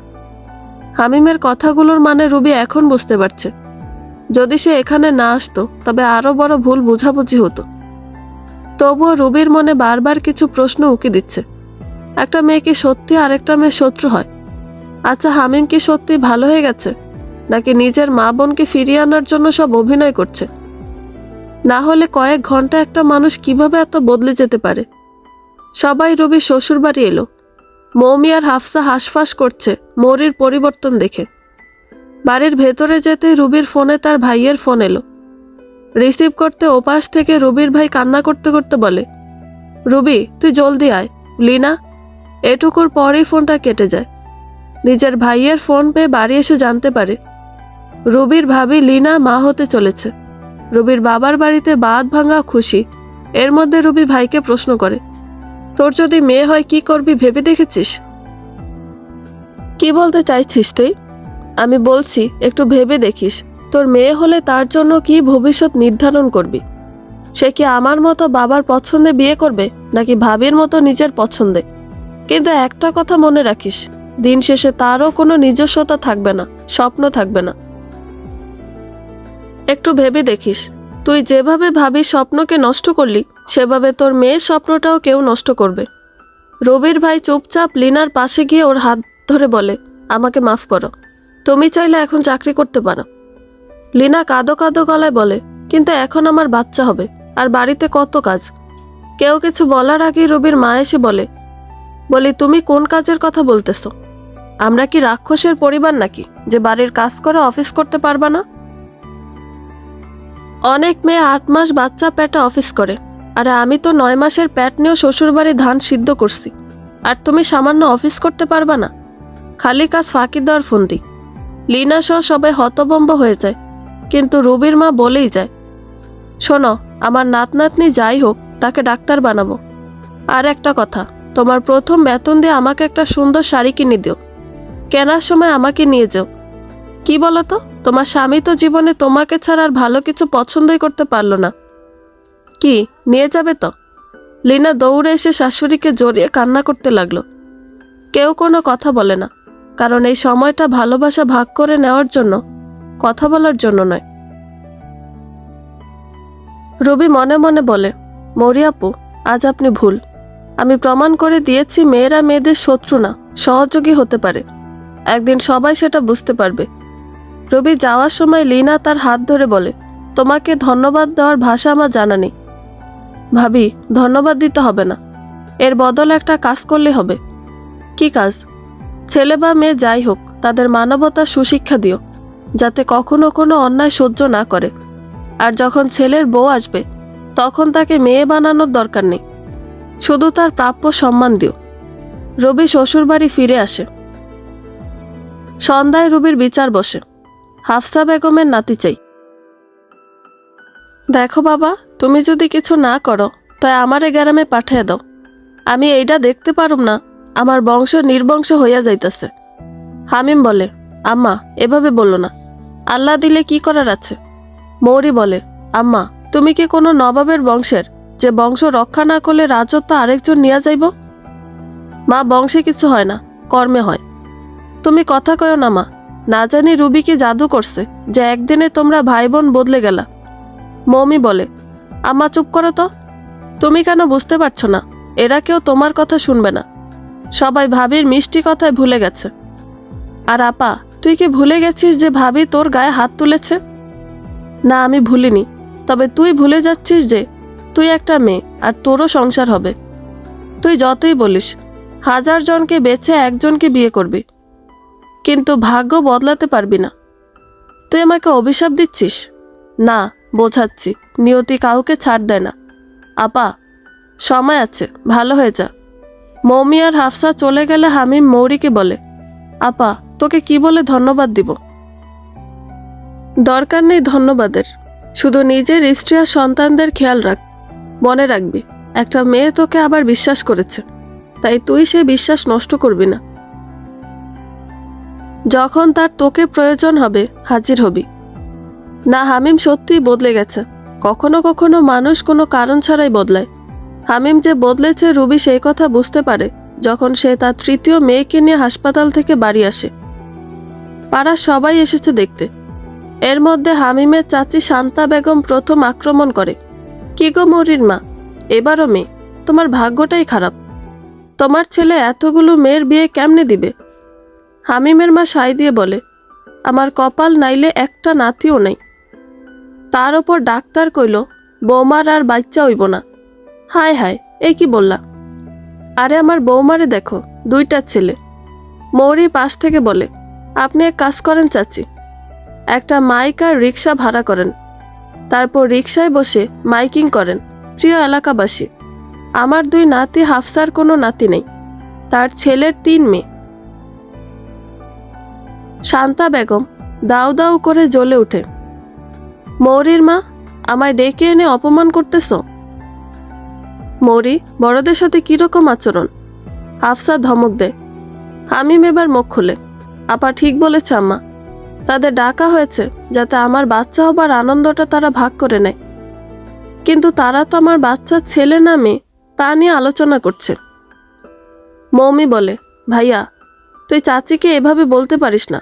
হামিমের কথাগুলোর মানে রুবি এখন বুঝতে পারছে। যদি সে এখানে না আসতো তবে আরো বড় ভুল বোঝাবুঝি হতো। তবুও রুবির মনে বারবার কিছু প্রশ্ন উকি দিচ্ছে। একটা মেয়ে কি সত্যি আরেকটা মেয়ে শত্রু হয়? আচ্ছা, হামিম কি সত্যি ভালো হয়ে গেছে, নাকি নিজের মা বোনকে ফিরিয়ে আনার জন্য সব অভিনয় করছে? না হলে কয়েক ঘন্টা একটা মানুষ কিভাবে এত বদলে যেতে পারে? সবাই রবির শ্বশুরবাড়ি এলো। মৌমি আর হাফসা হাঁসফাঁস করছে মৌরির পরিবর্তন দেখে। বাড়ির ভেতরে যেতে রুবির ফোনে তার ভাইয়ের ফোন এলো। রিসিভ করতে ওপাশ থেকে রুবির ভাই কান্না করতে করতে বলে, রুবি, তুই জলদি আয়। লিনা। এটুকুর পরেই ফোনটা কেটে যায়। নিজের ভাইয়ের ফোন পেয়ে বাড়ি এসে জানতে পারে রুবির ভাবি লিনা মা হতে চলেছে। রুবির বাবার বাড়িতে বাদ ভাঙা খুশি। এর মধ্যে রুবি ভাইকে প্রশ্ন করে, তোর যদি মেয়ে হয় কি করবি ভেবে দেখেছিস? কি বলতে চাইছিস তুই? আমি বলছি একটু ভেবে দেখিস, তোর মেয়ে হলে তার জন্য কি ভবিষ্যৎ নির্ধারণ করবি। সে কি আমার মতো বাবার পছন্দে বিয়ে করবে, নাকি ভাবির মতো নিজের পছন্দে? কিন্তু একটা কথা মনে রাখিস, দিন শেষে তারও কোনো নিজস্বতা থাকবে না, স্বপ্ন থাকবে না। একটু ভেবে দেখিস, তুই যেভাবে ভাবি স্বপ্নকে নষ্ট করলি, সেভাবে তোর মেয়ের স্বপ্নটাও কেউ নষ্ট করবে। রবির ভাই চুপচাপ লিনার পাশে গিয়ে ওর হাত ধরে বলে, আমাকে মাফ করো, তুমি চাইলে এখন চাকরি করতে পারো। লিনা কাঁদো কাঁদো গলায় বলে, কিন্তু এখন আমার বাচ্চা হবে, আর বাড়িতে কত কাজ। কেউ কিছু বলার আগেই রবির মা এসে বলি তুমি কোন কাজের কথা বলতেছো? আমরা কি রাক্ষসের পরিবার নাকি যে বাড়ির কাজ করে অফিস করতে পারবা না? অনেক মেয়ে 8 মাস বাচ্চা পেটে অফিস করে, আরে আমি তো 9 মাসের পেট নিয়েও শ্বশুরবাড়ি ধান সিদ্ধ করছি, আর তুমি সামান্য অফিস করতে পারবা না? খালি কাজ ফাঁকি দেওয়ার ফন্দি। লিনা সহ সবাই হতভম্ব হয়ে যায়, কিন্তু রবির মা বলেই যায়, শোনো, আমার নাত নাতনি যাই হোক তাকে ডাক্তার বানাবো। আর একটা কথা, তোমার প্রথম বেতন দিয়ে আমাকে একটা সুন্দর শাড়ি কিনে দিও, কেনার সময় আমাকে নিয়ে যাও। কি বলো তো, তোমার স্বামী তো জীবনে তোমাকে ছাড়া আর ভালো কিছু পছন্দই করতে পারলো না। কি নিয়ে যাবে তো? লিনা দৌড়ে এসে শাশুড়িকে জড়িয়ে কান্না করতে লাগলো। কেউ কোনো কথা বলে না, কারণ এই সময়টা ভালোবাসা ভাগ করে নেওয়ার জন্য, কথা বলার জন্য নয়। রবি মনে মনে বলে, মৌরি আপু, আজ আপনি ভুল। আমি প্রমাণ করে দিয়েছি মেয়েরা মেয়েদের শত্রু না, সহযোগী হতে পারে। একদিন সবাই সেটা বুঝতে পারবে। রবি যাওয়ার সময় লিনা তার হাত ধরে বলে, তোমাকে ধন্যবাদ দেওয়ার ভাষা আমার জানা নেই। ভাবি, ধন্যবাদ দিতে হবে না, এর বদলে একটা কাজ করলে হবে। কি কাজ? ছেলে বা মেয়ে যাই হোক, তাদের মানবতা সুশিক্ষা দিও, যাতে কখনো কোনো অন্যায় সহ্য না করে। আর যখন ছেলের বউ আসবে, তখন তাকে মেয়ে বানানোর দরকার নেই, শুধু তার প্রাপ্য সম্মান দিও। রবি শ্বশুরবাড়ি ফিরে আসে। সন্ধ্যায় রবির বিচার বসে। হাফসা বেগমের নাতি চাই। দেখো বাবা, তুমি যদি কিছু না করো তাই আমারে গ্রামে পাঠিয়ে দাও। আমি এইটা দেখতে পারুম না আমার বংশ নির্বংশ হইয়া যাইতেছে। হামিম বলে, আম্মা এভাবে বললো না, আল্লাহ দিলে কি করার আছে? মৌরি বলে, আম্মা তুমি কি কোনো নবাবের বংশের, যে বংশ রক্ষা না করলে রাজত্ব আরেকজন নিয়ে যাইব? মা, বংশে কিছু হয় না, কর্মে হয়। তুমি কথা কয়ো না মা, না জানি রুবি কি জাদু করছে যে একদিনে তোমরা ভাই বোন বদলে গেলা। মৌমি বলে, আম্মা চুপ করো তো, তুমি কেন বুঝতে পারছো না? এরা কেউ তোমার কথা শুনবে না, সবাই ভাবির মিষ্টি কথায় ভুলে গেছে। আর আপা, তুই কি ভুলে গেছিস যে ভাবি তোর গায়ে হাত তুলেছে? না, আমি ভুলিনি, তবে তুই ভুলে যাচ্ছিস যে তুই একটা মেয়ে আর তোরও সংসার হবে। তুই যতই বলিস 1000 জনকে বেছে একজনকে বিয়ে করবি, কিন্তু ভাগ্য বদলাতে পারবি না। তুই আমাকে অভিশাপ দিচ্ছিস? না, বোঝাচ্ছি, নিয়তি কাউকে ছাড় দেয় না। আপা, সময় আছে, ভালো হয়ে যা। মৌমি আর হাফসা চলে গেলে হামিম মৌরিকে বলে, আপা তোকে কি বলে ধন্যবাদ দিব? দরকার নেই ধন্যবাদের, শুধু নিজের স্ত্রী আর সন্তানদের খেয়াল রাখ। মনে রাখবি, একটা মেয়ে তোকে আবার বিশ্বাস করেছে, তাই তুই সে বিশ্বাস নষ্ট করবি না। যখন তার তোকে প্রয়োজন হবে হাজির হবি। না, হামিম সত্যিই বদলে গেছে। কখনো কখনো মানুষ কোনো কারণ ছাড়াই বদলায়। হামিম যে বদলেছে রুবি সেই কথা বুঝতে পারে যখন সে তার 3য় মেয়েকে নিয়ে হাসপাতাল থেকে বাড়ি আসে। পাড়ার সবাই এসেছে দেখতে। এর মধ্যে হামিমের চাচি শান্তা বেগম প্রথম আক্রমণ করে, কি গো মৌরির মা, এবারও মেয়ে, তোমার ভাগ্যটাই খারাপ। তোমার ছেলে এতগুলো মেয়ের বিয়ে কেমনে দিবে? হামিমের মা সায় দিয়ে বলে, আমার কপাল নাইলে একটা নাতিও নেই। তার ওপর ডাক্তার কইল বৌমার আর বাচ্চা হইব না। হায় হায়, এই কি বললা? আরে আমার বৌমারে দেখো, 2টা ছেলে। মৌরি পাশ থেকে বলে, আপনি এক কাজ করেন চাচি, একটা মাইক আর রিক্সা ভাড়া করেন, তারপর রিক্সায় বসে মাইকিং করেন, প্রিয় এলাকাবাসী, আমার 2 নাতি, হাফসার কোনো নাতি নেই, তার ছেলের 3 মেয়ে। শান্তা বেগম দাউ দাউ করে জ্বলে উঠে, মৌরির মা, আমায় ডেকে এনে অপমান করতেছ? মৌরি, বড়দের সাথে কিরকম আচরণ? হাফসা ধমক দেয়। হামিম এবার মুখ খুলে, আপা ঠিক বলেছে আম্মা, তাদের ডাকা হয়েছে যাতে আমার বাচ্চা হবার আনন্দটা তারা ভাগ করে নেয়, কিন্তু তারা তো আমার বাচ্চার ছেলে না মেয়ে তা নিয়ে আলোচনা করছে। মৌমি বলে, ভাইয়া তুই চাচিকে এভাবে বলতে পারিস না,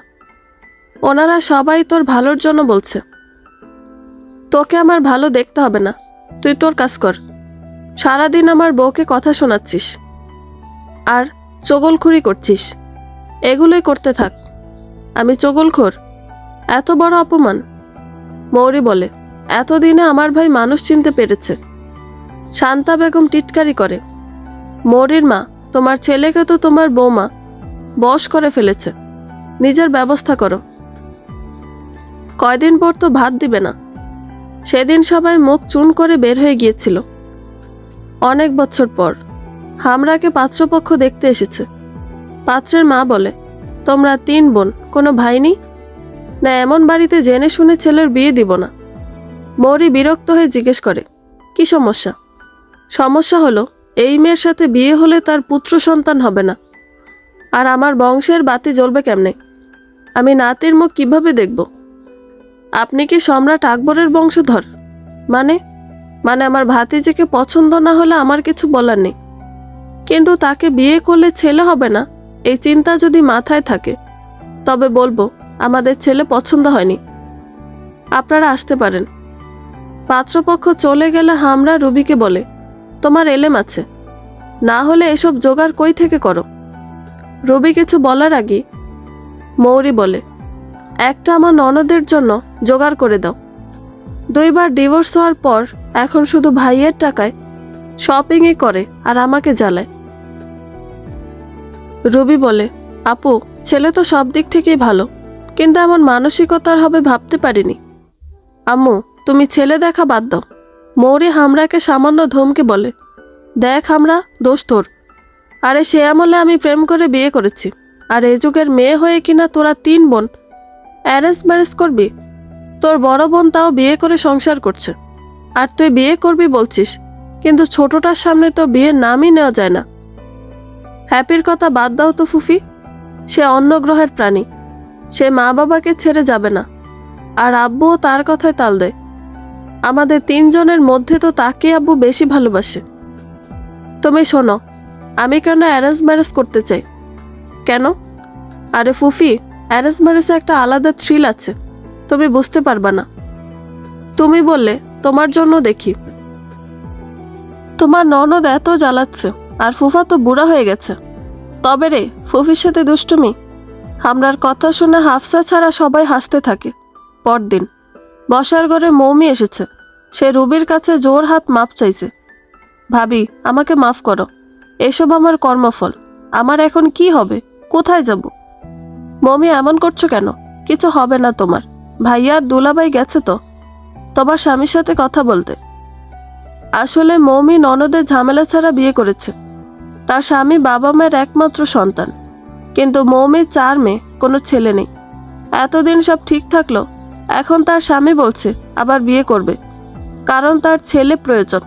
ওনারা সবাই তোর ভালোর জন্য বলছে। তোকে আমার ভালো দেখতে হবে না, তুই তোর কাজ কর। সারাদিন আমার বউকে কথা শোনাচ্ছিস আর চগলখুরি করছিস, এগুলোই করতে থাক। আমি চগলখোর? এত বড় অপমান। মৌরি বলে, এতদিনে আমার ভাই মানুষ চিনতে পেরেছে। শান্তা বেগম টিটকারি করে, মৌরির মা, তোমার ছেলেকে তো তোমার বৌমা বশ করে ফেলেছে, নিজের ব্যবস্থা করো। কয়দিন পর তো ভাত দিবে না। সেদিন সবাই মুখ চুন করে বের হয়ে গিয়েছিল। অনেক বছর পর হামরাকে পাত্রপক্ষ দেখতে এসেছে। পাত্রের মা বলে, তোমরা 3 বোন, কোনো ভাই নেই না? এমন বাড়িতে জেনে শুনে ছেলের বিয়ে দিব না। মৌরি বিরক্ত হয়ে জিজ্ঞেস করে, কি সমস্যা? সমস্যা হলো এই মেয়ের সাথে বিয়ে হলে তার পুত্র সন্তান হবে না, আর আমার বংশের বাতি জ্বলবে কেমনে? আমি নাতির মুখ কিভাবে দেখব? আপনি কি সম্রাট আকবরের বংশধর? মানে মানে আমার ভাতিজিকে পছন্দ না হলে আমার কিছু বলার নেই, কিন্তু তাকে বিয়ে করলে ছেলে হবে না এই চিন্তা যদি মাথায় থাকে, তবে বলবো আমাদের ছেলে পছন্দ হয়নি, আপনারা আসতে পারেন। পাত্রপক্ষ চলে গেলে হামরা রুবিকে বলে, তোমার এলেম আছে, না হলে এসব জোগাড় কই থেকে করো? রবি কিছু বলার আগে মৌরি বলে, একটা আমার ননদের জন্য জোগাড় করে দাও। 2 বার ডিভোর্স হওয়ার পর এখন শুধু ভাইয়ের টাকায় শপিংই করে আর আমাকে জ্বালায়। রবি বলে, আপু, ছেলে তো সব দিক থেকেই ভালো, কিন্তু এমন মানসিকতার হবে ভাবতে পারিনি। আম্মু, তুমি ছেলে দেখা বাদ দাও। মৌরি হামরাকে সামান্য ধমকে বলে, দেখ হামরা, দোষ তোর। আরে সে আমলে আমি প্রেম করে বিয়ে করেছি, আর এ যুগের মেয়ে হয়ে কিনা তোরা 3 বোন অ্যারেঞ্জ ম্যারেজ করবি? তোর বড় বোন তাও বিয়ে করে সংসার করছে, আর তুই বিয়ে করবি বলছিস, কিন্তু ছোটটার সামনে তো বিয়ের নামই নেওয়া যায় না। হ্যাপির কথা বাদ দাও তো ফুফি, সে অন্য গ্রহের প্রাণী, সে মা বাবাকে ছেড়ে যাবে না, আর আব্বুও তার কথায় তাল দেয়। আমাদের 3 জনের মধ্যে তো তাকে আব্বু বেশি ভালোবাসে। তুমি শোনো, আমি কেন অ্যারেঞ্জ ম্যারেজ করতে চাই? কেন? আরে ফুফি, অ্যারেঞ্জ ম্যারেজে একটা আলাদা থ্রিল আছে, তুমি বুঝতে পারবা না। তুমি বললে তোমার জন্য দেখি। তোমার ননদ এত জ্বালাচ্ছে, আর ফুফা তো বুড়া হয়ে গেছে। তবে রে, ফুফির সাথে দুষ্টুমি। হামরার কথা শুনে হাফসা ছাড়া সবাই হাসতে থাকে। পরদিন বসার ঘরে মৌমি এসেছে। সে রুবির কাছে জোর হাত মাপ চাইছে। ভাবি, আমাকে মাফ করো, এসব আমার কর্মফল। আমার এখন কি হবে? কোথায় যাব? মৌমি, এমন করছো কেন? কিছু হবে না তোমার। ভাইয়া আর দুলাভাই গেছে তো তোমার স্বামীর সাথে কথা বলতে। আসলে মৌমি ননদের ঝামেলা ছাড়া বিয়ে করেছে। তার স্বামী বাবা মায়ের একমাত্র সন্তান, কিন্তু মৌমির 4 মেয়ে, কোনো ছেলে নেই। এতদিন সব ঠিক থাকলো, এখন তার স্বামী বলছে আবার বিয়ে করবে, কারণ তার ছেলে প্রয়োজন।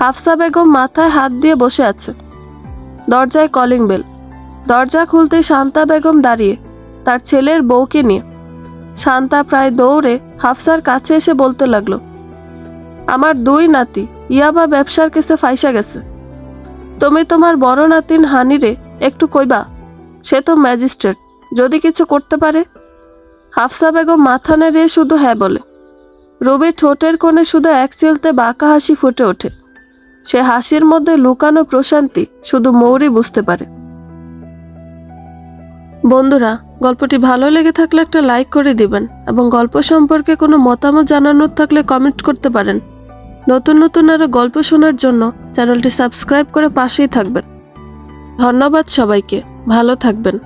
হাফসা বেগম মাথায় হাত দিয়ে বসে আছে। দরজায় কলিং বেল। দরজা খুলতে শান্তা বেগম দাঁড়িয়ে, তার ছেলের বউকে নিয়ে। শান্তা প্রায় দৌড়ে হাফসার কাছে এসে বলতে লাগলো, আমার 2 নাতি ইয়াবা ব্যবসার কেসে ফাইসা গেছে। তুমি তোমার বড় নাতিন হানিরে একটু কইবা, সে তো ম্যাজিস্ট্রেট, যদি কিছু করতে পারে। হাফসা বেগম মাথা নেড়ে শুধু হ্যাঁ বলে। রবির ঠোঁটের কোণে শুধু এক চিলতে বাঁকা হাসি ফুটে ওঠে। সে হাসির মধ্যে লুকানো প্রশান্তি শুধু মৌরি বুঝতে পারে। বন্ধুরা, গল্পটি ভালো লেগে থাকলে একটা লাইক করে দিবেন, এবং গল্প সম্পর্কে কোনো মতামত জানানোর থাকলে কমেন্ট করতে পারেন। নতুন নতুন আরো গল্প শোনার জন্য চ্যানেলটি সাবস্ক্রাইব করে পাশেই থাকবেন। ধন্যবাদ সবাইকে, ভালো থাকবেন।